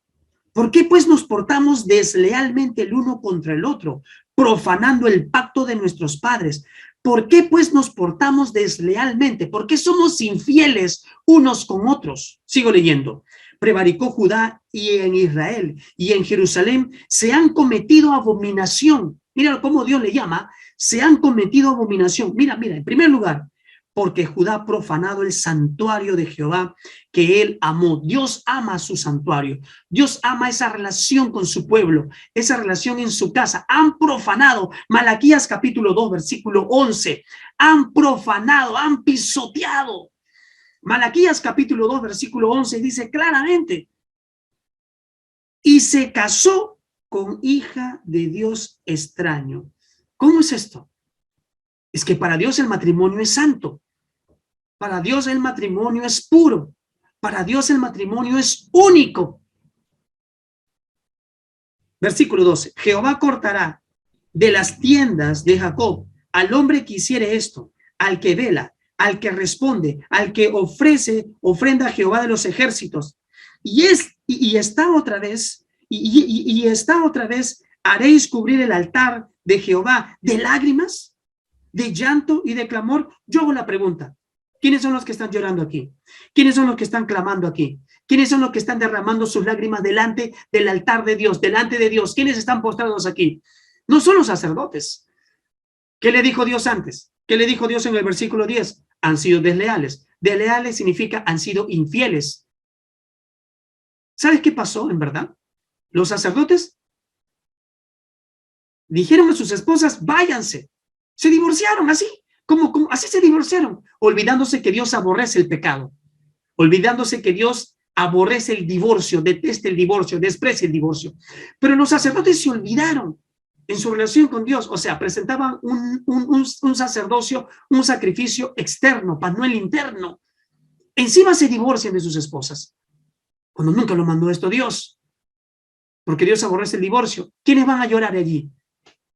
¿Por qué pues nos portamos deslealmente el uno contra el otro, profanando el pacto de nuestros padres? ¿Por qué pues nos portamos deslealmente? ¿Por qué somos infieles unos con otros? Sigo leyendo. Prevaricó Judá y en Israel y en Jerusalén se han cometido abominación. Mira cómo Dios le llama. Se han cometido abominación. Mira, en primer lugar, porque Judá ha profanado el santuario de Jehová que él amó. Dios ama su santuario. Dios ama esa relación con su pueblo, esa relación en su casa. Han profanado. Malaquías capítulo 2, versículo 11. Han profanado, han pisoteado. Malaquías capítulo 2, versículo 11 dice claramente: y se casó con hija de Dios extraño. ¿Cómo es esto? Es que para Dios el matrimonio es santo. Para Dios el matrimonio es puro. Para Dios el matrimonio es único. Versículo 12. Jehová cortará de las tiendas de Jacob al hombre que hiciere esto, al que vela, al que responde, al que ofrece ofrenda a Jehová de los ejércitos. Y está otra vez, haréis cubrir el altar de Jehová de lágrimas, de llanto y de clamor. Yo hago la pregunta: ¿quiénes son los que están llorando aquí? ¿Quiénes son los que están clamando aquí? ¿Quiénes son los que están derramando sus lágrimas delante del altar de Dios, delante de Dios? ¿Quiénes están postrados aquí? No son los sacerdotes. ¿Qué le dijo Dios antes? ¿Qué le dijo Dios en el versículo 10? Han sido desleales. Desleales significa han sido infieles. ¿Sabes qué pasó en verdad? Los sacerdotes dijeron a sus esposas: váyanse. Se divorciaron así. Así se divorciaron, olvidándose que Dios aborrece el pecado, olvidándose que Dios aborrece el divorcio, detesta el divorcio, desprecia el divorcio. Pero los sacerdotes se olvidaron en su relación con Dios, o sea, presentaban un sacerdocio, un sacrificio externo, para no el interno. Encima se divorcian de sus esposas, cuando nunca lo mandó esto Dios, porque Dios aborrece el divorcio. ¿Quiénes van a llorar allí?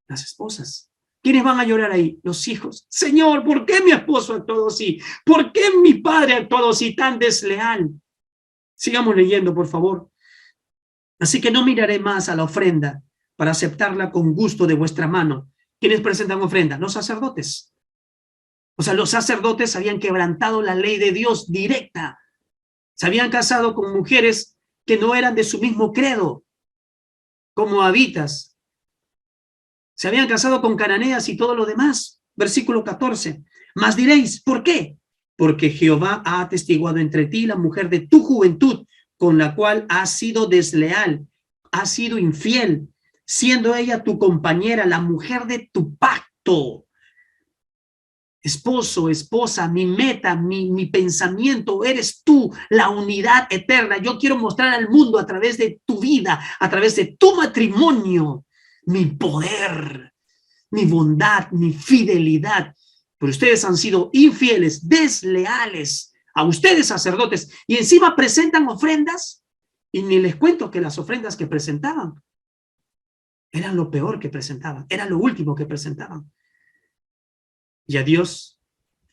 Las esposas. ¿Quiénes van a llorar ahí? Los hijos. Señor, ¿por qué mi esposo ha actuado así? ¿Por qué mi padre ha actuado así tan desleal? Sigamos leyendo, por favor. Así que no miraré más a la ofrenda para aceptarla con gusto de vuestra mano. ¿Quiénes presentan ofrenda? Los sacerdotes. O sea, los sacerdotes habían quebrantado la ley de Dios directa. Se habían casado con mujeres que no eran de su mismo credo, como moabitas. Se habían casado con cananeas y todo lo demás. Versículo 14. Mas diréis, ¿por qué? Porque Jehová ha atestiguado entre ti la mujer de tu juventud, con la cual has sido desleal, has sido infiel, siendo ella tu compañera, la mujer de tu pacto. Esposo, esposa, mi meta, mi pensamiento, eres tú, la unidad eterna. Yo quiero mostrar al mundo a través de tu vida, a través de tu matrimonio, mi poder, mi bondad, mi fidelidad. Pero ustedes han sido infieles, desleales a ustedes sacerdotes, y encima presentan ofrendas, y ni les cuento que las ofrendas que presentaban eran lo peor que presentaban, era lo último que presentaban. Y a Dios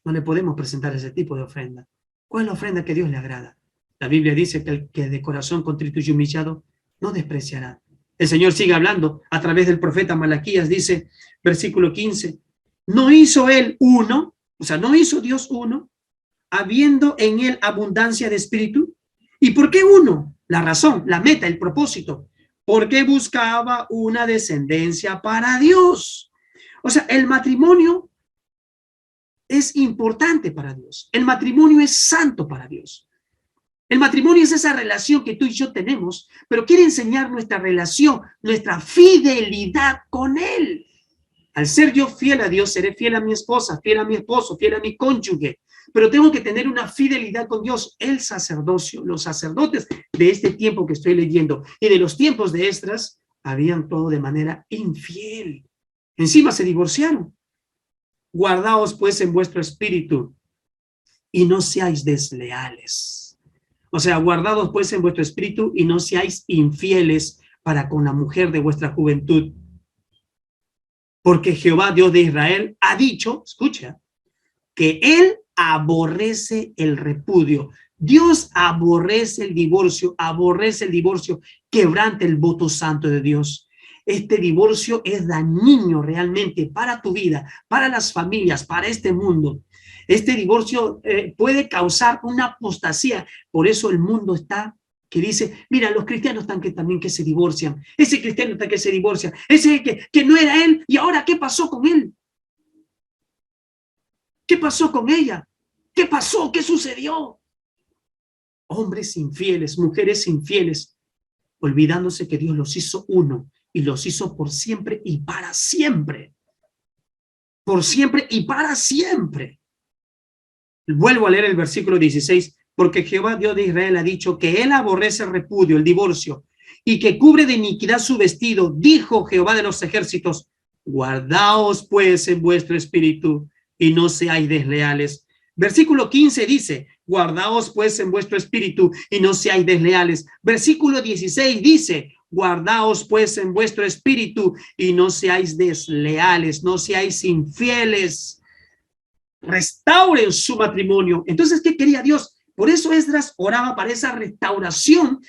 no le podemos presentar ese tipo de ofrenda. ¿Cuál es la ofrenda que a Dios le agrada? La Biblia dice que el que de corazón contrito y humillado no despreciará. El Señor sigue hablando a través del profeta Malaquías, dice, versículo 15, ¿no hizo él uno? O sea, ¿no hizo Dios uno? Habiendo en él abundancia de espíritu. ¿Y por qué uno? La razón, la meta, el propósito. Porque buscaba una descendencia para Dios. O sea, el matrimonio es importante para Dios. El matrimonio es santo para Dios. El matrimonio es esa relación que tú y yo tenemos, pero quiere enseñar nuestra relación, nuestra fidelidad con Él. Al ser yo fiel a Dios, seré fiel a mi esposa, fiel a mi esposo, fiel a mi cónyuge, pero tengo que tener una fidelidad con Dios. El sacerdocio, los sacerdotes de este tiempo que estoy leyendo y de los tiempos de Esdras, habían todo de manera infiel. Encima se divorciaron. Guardaos pues en vuestro espíritu y no seáis desleales. O sea, guardaos pues en vuestro espíritu y no seáis infieles para con la mujer de vuestra juventud. Porque Jehová, Dios de Israel, ha dicho, escucha, que Él aborrece el repudio. Dios aborrece el divorcio, quebrante el voto santo de Dios. Este divorcio es dañino realmente para tu vida, para las familias, para este mundo. Este divorcio puede causar una apostasía. Por eso el mundo está que dice, mira, los cristianos están que también que se divorcian. Ese cristiano está que se divorcia. Ese que no era él. ¿Y ahora qué pasó con él? ¿Qué pasó con ella? ¿Qué pasó? ¿Qué sucedió? Hombres infieles, mujeres infieles, olvidándose que Dios los hizo uno y los hizo por siempre y para siempre. Por siempre y para siempre. Vuelvo a leer el versículo 16, porque Jehová Dios de Israel ha dicho que él aborrece el repudio, el divorcio, y que cubre de iniquidad su vestido. Dijo Jehová de los ejércitos, guardaos pues en vuestro espíritu y no seáis desleales. Versículo 15 dice, guardaos pues en vuestro espíritu y no seáis desleales. Versículo 16 dice, guardaos pues en vuestro espíritu y no seáis desleales, no seáis infieles. Restauren su matrimonio. Entonces, ¿qué quería Dios? Por eso Esdras oraba para esa restauración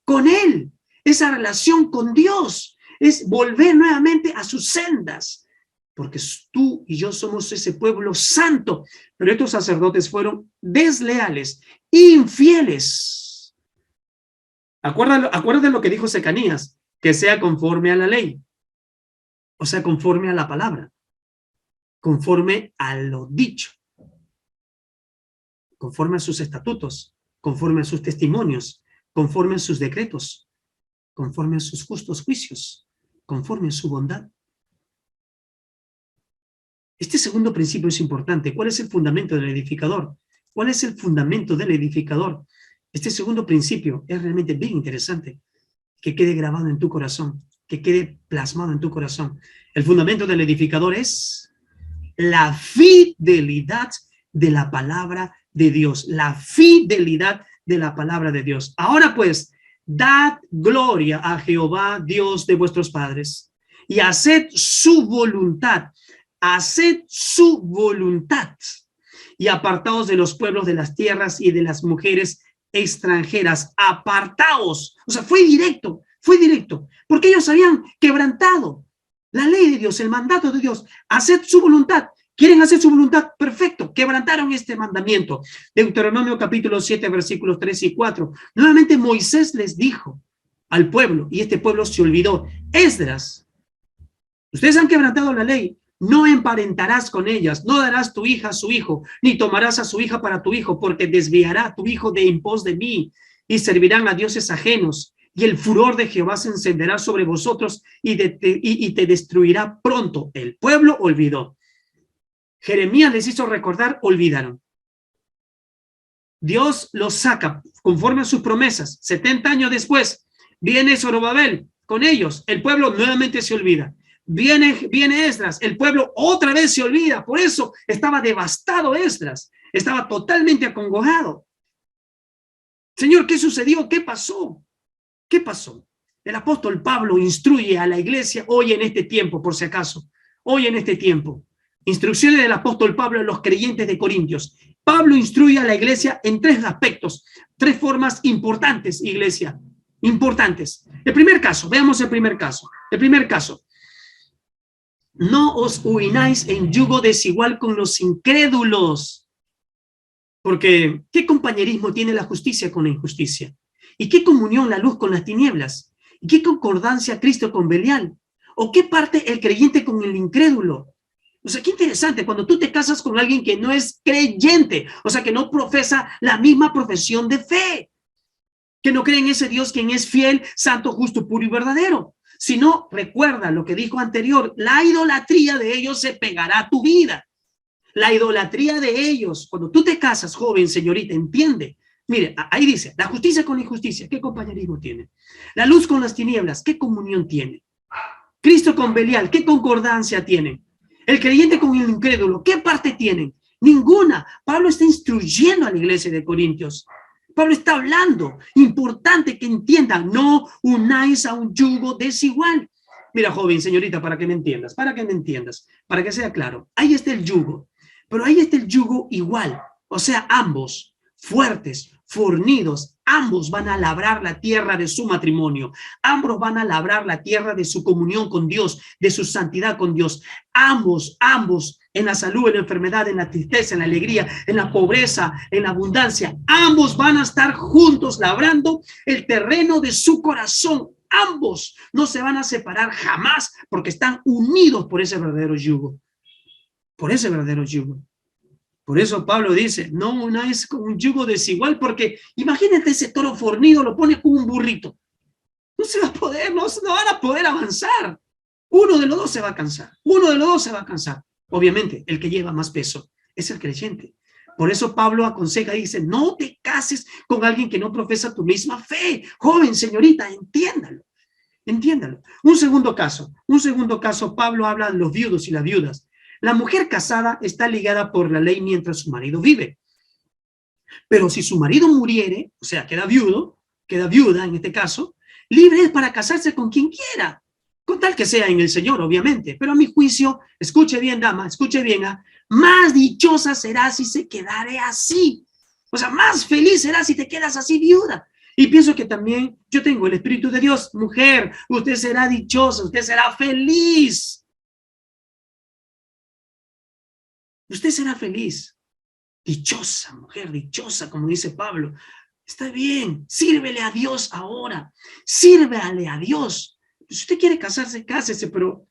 con Él, esa relación con Dios, es volver nuevamente a sus sendas, porque tú y yo somos ese pueblo santo, pero estos sacerdotes fueron desleales, infieles. Acuérdate lo que dijo Secanías, que sea conforme a la ley, o sea, conforme a la palabra, conforme a lo dicho, conforme a sus estatutos, conforme a sus testimonios, conforme a sus decretos, conforme a sus justos juicios, conforme a su bondad. Este segundo principio es importante. ¿Cuál es el fundamento del edificador? ¿Cuál es el fundamento del edificador? Este segundo principio es realmente bien interesante, que quede grabado en tu corazón, que quede plasmado en tu corazón. El fundamento del edificador es la fidelidad de la palabra de Dios, la fidelidad de la palabra de Dios. Ahora pues, dad gloria a Jehová, Dios de vuestros padres, y haced su voluntad, y apartaos de los pueblos de las tierras y de las mujeres extranjeras. Apartaos. O sea, fue directo, porque ellos habían quebrantado la ley de Dios, el mandato de Dios. Haced su voluntad. ¿Quieren hacer su voluntad? Perfecto. Quebrantaron este mandamiento. Deuteronomio capítulo 7, versículos 3 y 4. Nuevamente Moisés les dijo al pueblo, y este pueblo se olvidó. Esdras, ustedes han quebrantado la ley. No emparentarás con ellas, no darás tu hija a su hijo, ni tomarás a su hija para tu hijo, porque desviará a tu hijo de en pos de mí, y servirán a dioses ajenos, y el furor de Jehová se encenderá sobre vosotros, y te destruirá pronto. El pueblo olvidó. Jeremías les hizo recordar, olvidaron. Dios los saca conforme a sus promesas. 70 años después, viene Zorobabel con ellos. El pueblo nuevamente se olvida. Viene Esdras, el pueblo otra vez se olvida. Por eso estaba devastado Esdras. Estaba totalmente acongojado. Señor, ¿qué sucedió? ¿Qué pasó? ¿Qué pasó? El apóstol Pablo instruye a la iglesia hoy en este tiempo, por si acaso. Hoy en este tiempo. Instrucciones del apóstol Pablo a los creyentes de Corintios. Pablo instruye a la iglesia en 3 aspectos, 3 formas importantes, iglesia, importantes. El primer caso, veamos el primer caso. El primer caso. No os unáis en yugo desigual con los incrédulos. Porque, ¿qué compañerismo tiene la justicia con la injusticia? ¿Y qué comunión la luz con las tinieblas? ¿Y qué concordancia Cristo con Belial? ¿O qué parte el creyente con el incrédulo? O sea, qué interesante, cuando tú te casas con alguien que no es creyente, o sea, que no profesa la misma profesión de fe, que no cree en ese Dios quien es fiel, santo, justo, puro y verdadero. Si no, recuerda lo que dijo anterior, la idolatría de ellos se pegará a tu vida. La idolatría de ellos, cuando tú te casas, joven, señorita, entiende. Mire, ahí dice, la justicia con la injusticia, ¿qué compañerismo tiene? La luz con las tinieblas, ¿qué comunión tiene? Cristo con Belial, ¿qué concordancia tiene? El creyente con el incrédulo, ¿qué parte tienen? Ninguna. Pablo está instruyendo a la iglesia de Corintios. Pablo está hablando. Importante que entiendan, no unáis a un yugo desigual. Mira, joven, señorita, para que me entiendas, para que sea claro. Ahí está el yugo, pero ahí está el yugo igual. O sea, ambos, fuertes, fornidos, ambos van a labrar la tierra de su matrimonio, ambos van a labrar la tierra de su comunión con Dios, de su santidad con Dios, ambos, en la salud, en la enfermedad, en la tristeza, en la alegría, en la pobreza, en la abundancia, ambos van a estar juntos labrando el terreno de su corazón, ambos no se van a separar jamás porque están unidos por ese verdadero yugo, por ese verdadero yugo. Por eso Pablo dice, no unáis con un yugo desigual, porque imagínate ese toro fornido, lo pone con un burrito. No se va a poder, no van a poder avanzar. Uno de los dos se va a cansar. Obviamente, el que lleva más peso es el creyente. Por eso Pablo aconseja y dice, no te cases con alguien que no profesa tu misma fe. Joven, señorita, entiéndalo. Un segundo caso, Pablo habla de los viudos y las viudas. La mujer casada está ligada por la ley mientras su marido vive. Pero si su marido muriere, o sea, queda viuda en este caso, libre es para casarse con quien quiera, con tal que sea en el Señor, obviamente. Pero a mi juicio, escuche bien, dama, escuche bien, más dichosa será si se quedare así. O sea, más feliz será si te quedas así viuda. Y pienso que también yo tengo el Espíritu de Dios. Mujer, usted será dichosa, usted será feliz. Usted será feliz. Dichosa, mujer, dichosa, como dice Pablo. Está bien, sírvele a Dios ahora. Sírvele a Dios. Si usted quiere casarse, cásese, pero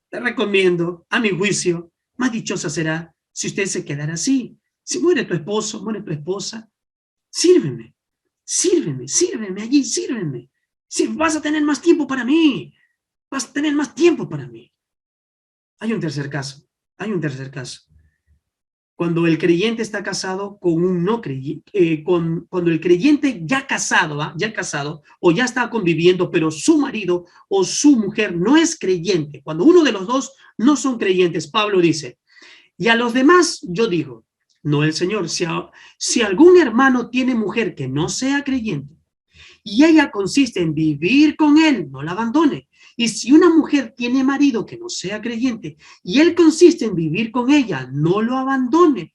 te recomiendo, a mi juicio, más dichosa será si usted se quedara así. Si muere tu esposo, muere tu esposa, sírveme allí, sírveme. Si vas a tener más tiempo para mí, Hay un tercer caso. Cuando el creyente está casado con un no creyente, cuando el creyente ya casado o ya está conviviendo, pero su marido o su mujer no es creyente, cuando uno de los dos no son creyentes, Pablo dice, y a los demás yo digo, no el Señor, si algún hermano tiene mujer que no sea creyente y ella consiste en vivir con él, no la abandone. Y si una mujer tiene marido que no sea creyente y él consiste en vivir con ella, no lo abandone.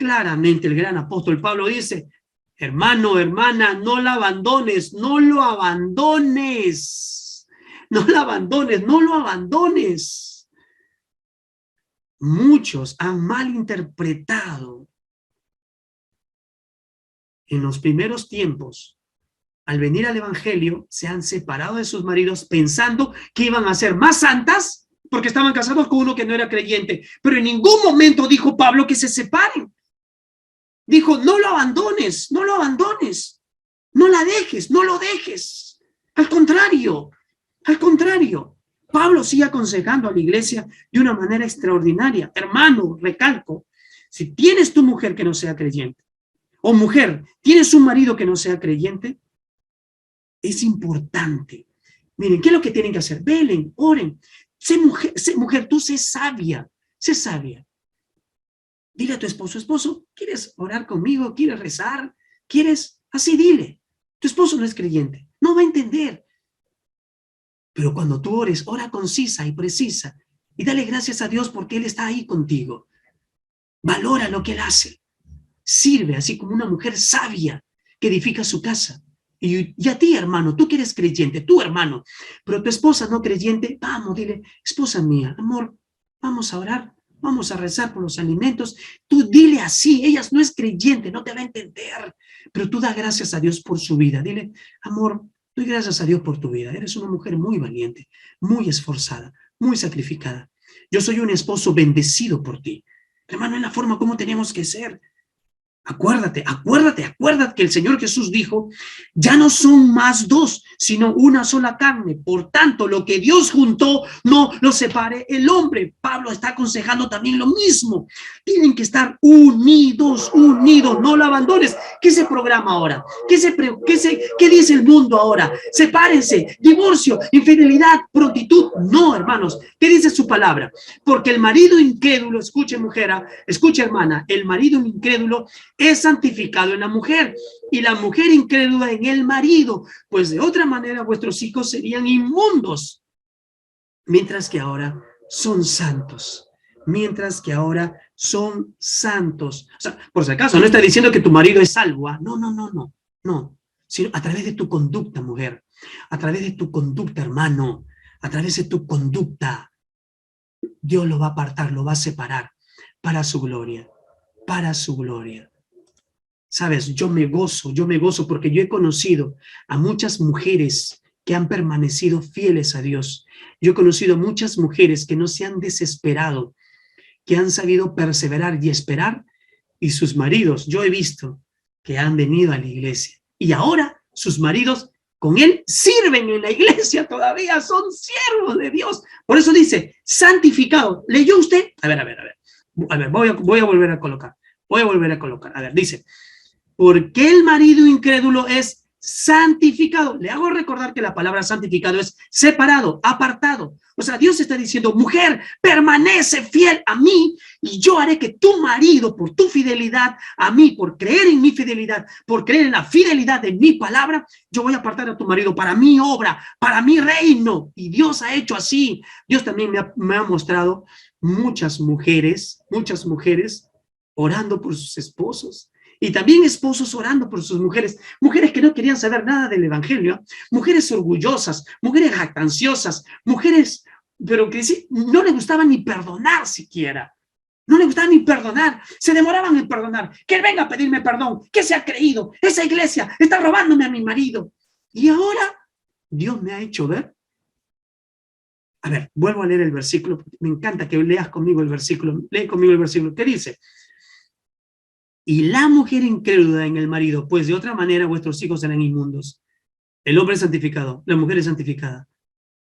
claramente el gran apóstol Pablo dice, hermano, hermana, no la abandones, no lo abandones, no la abandones, no lo abandones. Muchos han malinterpretado en los primeros tiempos. Al venir al evangelio, se han separado de sus maridos pensando que iban a ser más santas porque estaban casados con uno que no era creyente. Pero en ningún momento dijo Pablo que se separen. Dijo, no lo abandones, no lo abandones, no la dejes, no lo dejes. Al contrario, Pablo sigue aconsejando a la iglesia de una manera extraordinaria. Hermano, recalco, si tienes tu mujer que no sea creyente, o mujer, tienes un marido que no sea creyente, es importante. Miren, ¿qué es lo que tienen que hacer? Velen, oren. Sé mujer, tú sé sabia, sé sabia. Dile a tu esposo, ¿quieres orar conmigo? ¿Quieres rezar? ¿Quieres? Así dile. Tu esposo no es creyente, no va a entender. Pero cuando tú ores, ora concisa y precisa y dale gracias a Dios porque Él está ahí contigo. Valora lo que Él hace. Sirve así como una mujer sabia que edifica su casa. Y a ti, hermano, tú que eres creyente, tú, hermano, pero tu esposa no creyente, vamos, dile, esposa mía, amor, vamos a orar, vamos a rezar por los alimentos. Tú dile así, ella no es creyente, no te va a entender, pero tú da gracias a Dios por su vida. Dile, amor, doy gracias a Dios por tu vida. Eres una mujer muy valiente, muy esforzada, muy sacrificada. Yo soy un esposo bendecido por ti. Hermano, es la forma como tenemos que ser. Acuérdate que el Señor Jesús dijo, ya no son más dos, sino una sola carne. Por tanto, lo que Dios juntó, no lo separe el hombre. Pablo está aconsejando también lo mismo. Tienen que estar unidos, no lo abandones. ¿Qué se programa ahora? ¿Qué dice el mundo ahora? Sepárense, divorcio, infidelidad, prontitud. No, hermanos, ¿qué dice su palabra? Porque el marido incrédulo, escuche mujer, escuche hermana, el marido incrédulo es santificado en la mujer y la mujer incrédula en el marido, pues de otra manera vuestros hijos serían inmundos, mientras que ahora son santos. O sea, por si acaso, no está diciendo que tu marido es salvo. No. Sino a través de tu conducta, mujer, a través de tu conducta, hermano, a través de tu conducta, Dios lo va a apartar, lo va a separar para su gloria, para su gloria. Sabes, yo me gozo porque yo he conocido a muchas mujeres que han permanecido fieles a Dios. Yo he conocido muchas mujeres que no se han desesperado, que han sabido perseverar y esperar, y sus maridos, yo he visto que han venido a la iglesia y ahora sus maridos con él sirven en la iglesia todavía, son siervos de Dios. Por eso dice, santificado. ¿Leyó usted? A ver, voy a volver a colocar. A ver, dice, porque el marido incrédulo es santificado. Le hago recordar que la palabra santificado es separado, apartado. O sea, Dios está diciendo, mujer, permanece fiel a mí y yo haré que tu marido, por tu fidelidad a mí, por creer en mi fidelidad, por creer en la fidelidad de mi palabra, yo voy a apartar a tu marido para mi obra, para mi reino. Y Dios ha hecho así. Dios también me ha mostrado muchas mujeres orando por sus esposos. Y también esposos orando por sus mujeres, mujeres que no querían saber nada del evangelio, mujeres orgullosas, mujeres jactanciosas, mujeres, pero que no les gustaba ni perdonar siquiera. No le gustaba ni perdonar, se demoraban en perdonar. Que él venga a pedirme perdón, que se ha creído, esa iglesia está robándome a mi marido. Y ahora Dios me ha hecho ver. A ver, vuelvo a leer el versículo, me encanta que leas conmigo el versículo, lee conmigo el versículo, ¿qué dice? Y la mujer incrédula en el marido, pues de otra manera vuestros hijos serán inmundos. El hombre es santificado, la mujer es santificada.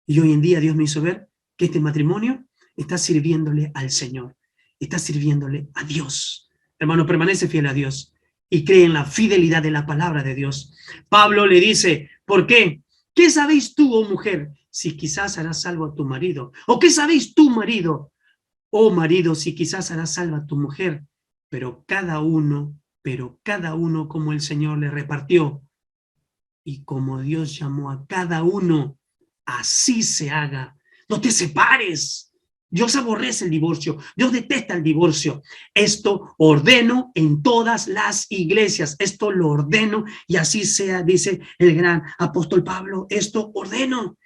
Y hoy en día Dios me hizo ver que este matrimonio está sirviéndole al Señor, está sirviéndole a Dios. Hermano, permanece fiel a Dios y cree en la fidelidad de la palabra de Dios. Pablo le dice, ¿por qué? ¿Qué sabéis tú, oh mujer, si quizás harás salvo a tu marido? ¿O qué sabéis tú, marido, oh marido, si quizás harás salvo a tu mujer? Pero cada uno como el Señor le repartió y como Dios llamó a cada uno, así se haga. No te separes, Dios aborrece el divorcio, Dios detesta el divorcio. Esto ordeno en todas las iglesias, esto lo ordeno y así sea, dice el gran apóstol Pablo, esto ordeno.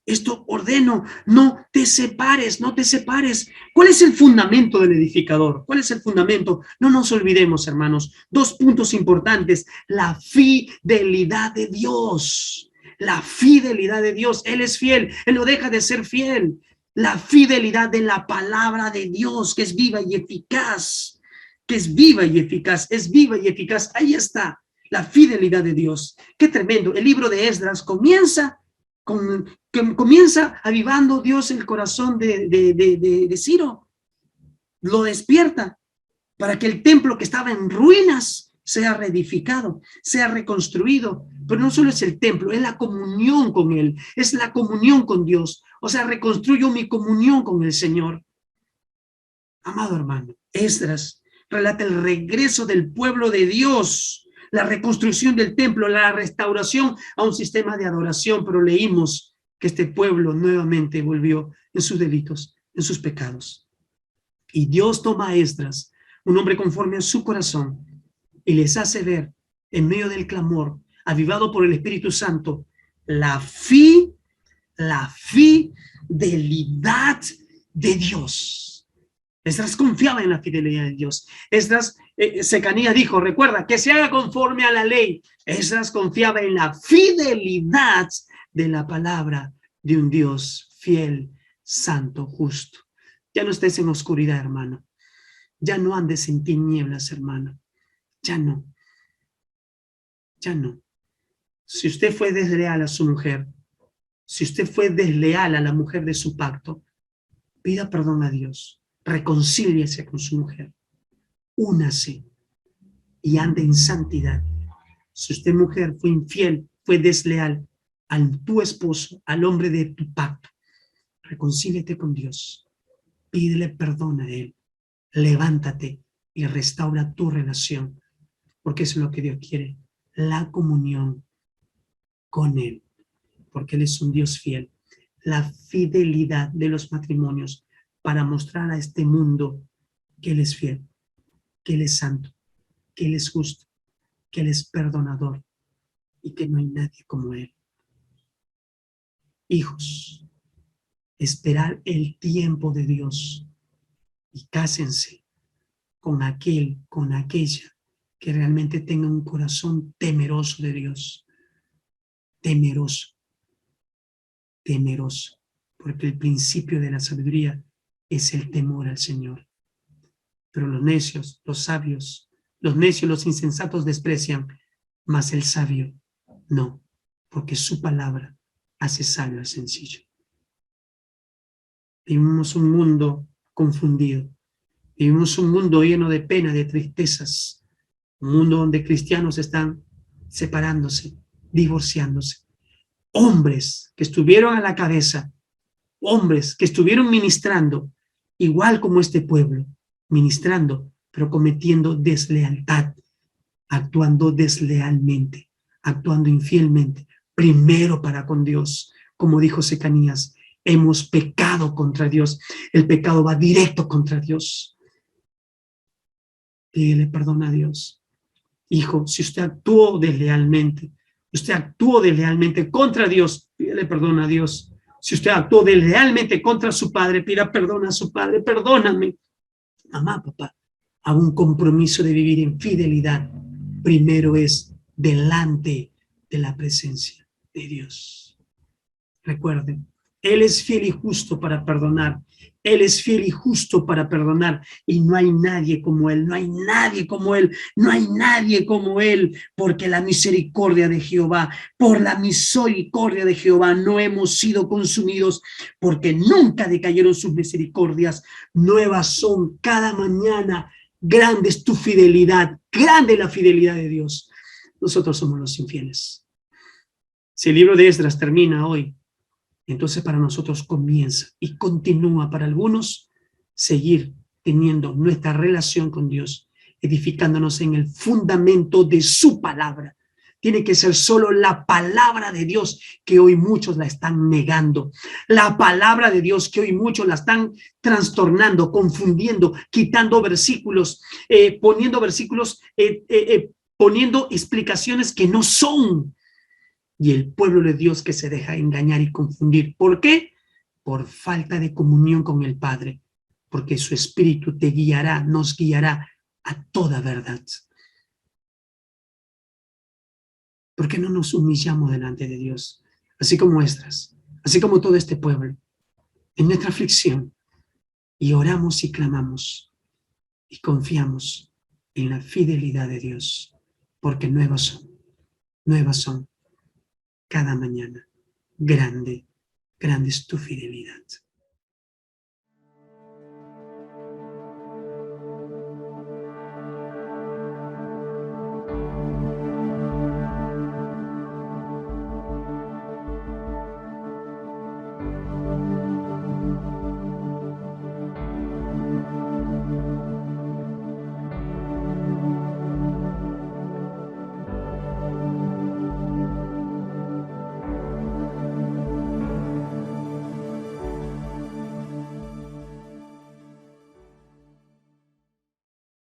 Esto ordeno, no te separes, no te separes. ¿Cuál es el fundamento del edificador? ¿Cuál es el fundamento? No nos olvidemos, hermanos, dos puntos importantes. La fidelidad de Dios. La fidelidad de Dios. Él es fiel, Él no deja de ser fiel. La fidelidad de la palabra de Dios, que es viva y eficaz. Que es viva y eficaz, es viva y eficaz. Ahí está, la fidelidad de Dios. Qué tremendo. El libro de Esdras comienza avivando Dios el corazón de Ciro, lo despierta para que el templo que estaba en ruinas sea reedificado, sea reconstruido. Pero no solo es el templo, es la comunión con Él, es la comunión con Dios. O sea, reconstruyo mi comunión con el Señor. Amado hermano, Esdras relata el regreso del pueblo de Dios, la reconstrucción del templo, la restauración a un sistema de adoración, pero leímos que este pueblo nuevamente volvió en sus delitos, en sus pecados. Y Dios toma a Esdras, un hombre conforme a su corazón, y les hace ver, en medio del clamor, avivado por el Espíritu Santo, la fidelidad de Dios. Esdras confiaba en la fidelidad de Dios. Esdras, Secanías dijo, recuerda, que se haga conforme a la ley. Esdras confiaba en la fidelidad de la palabra de un Dios fiel, santo, justo. Ya no estés en oscuridad, hermano. Ya no andes en tinieblas, hermano. Ya no. Ya no. Si usted fue desleal a su mujer, si usted fue desleal a la mujer de su pacto, pida perdón a Dios. Reconcíliese con su mujer. Únase y ande en santidad. Si usted, mujer, fue infiel, fue desleal a tu esposo, al hombre de tu pacto, reconcíliate con Dios. Pídele perdón a Él. Levántate y restaura tu relación, porque eso es lo que Dios quiere, la comunión con Él, porque Él es un Dios fiel. La fidelidad de los matrimonios para mostrar a este mundo que Él es fiel, que Él es santo, que Él es justo, que Él es perdonador y que no hay nadie como Él. Hijos, esperar el tiempo de Dios y cásense con aquel, con aquella que realmente tenga un corazón temeroso de Dios. Temeroso, temeroso, porque el principio de la sabiduría es el temor al Señor. Pero los necios, los necios, los insensatos desprecian, mas el sabio no, porque su palabra hace sabio al sencillo. Vivimos un mundo confundido, vivimos un mundo lleno de pena, de tristezas, un mundo donde cristianos están separándose, divorciándose. Hombres que estuvieron a la cabeza, hombres que estuvieron ministrando, igual como este pueblo, ministrando, pero cometiendo deslealtad, actuando deslealmente, actuando infielmente, primero para con Dios, como dijo Secanías, hemos pecado contra Dios, el pecado va directo contra Dios. Pídele perdón a Dios. Hijo, si usted actuó deslealmente contra Dios, pídele perdón a Dios. Si usted actuó deslealmente contra su padre, pida perdón a su padre, perdóname. Mamá, papá, haga un compromiso de vivir en fidelidad. Primero es delante de la presencia de Dios. Recuerden, Él es fiel y justo para perdonar. Él es fiel y justo para perdonar y no hay nadie como Él, no hay nadie como Él, no hay nadie como Él, porque la misericordia de Jehová, por la misericordia de Jehová no hemos sido consumidos, porque nunca decayeron sus misericordias, nuevas son cada mañana, grande es tu fidelidad, grande la fidelidad de Dios. Nosotros somos los infieles. Si el libro de Esdras termina hoy, entonces para nosotros comienza y continúa para algunos seguir teniendo nuestra relación con Dios, edificándonos en el fundamento de su palabra, tiene que ser solo la palabra de Dios, que hoy muchos la están negando. La palabra de Dios, que hoy muchos la están trastornando, confundiendo, quitando versículos, poniendo versículos, poniendo explicaciones que no son. Y el pueblo de Dios que se deja engañar y confundir. ¿Por qué? Por falta de comunión con el Padre. Porque su Espíritu te guiará, nos guiará a toda verdad. ¿Por qué no nos humillamos delante de Dios? Así como Esdras, así como todo este pueblo, en nuestra aflicción, y oramos y clamamos y confiamos en la fidelidad de Dios, porque nuevas son cada mañana. Grande, grande es tu fidelidad.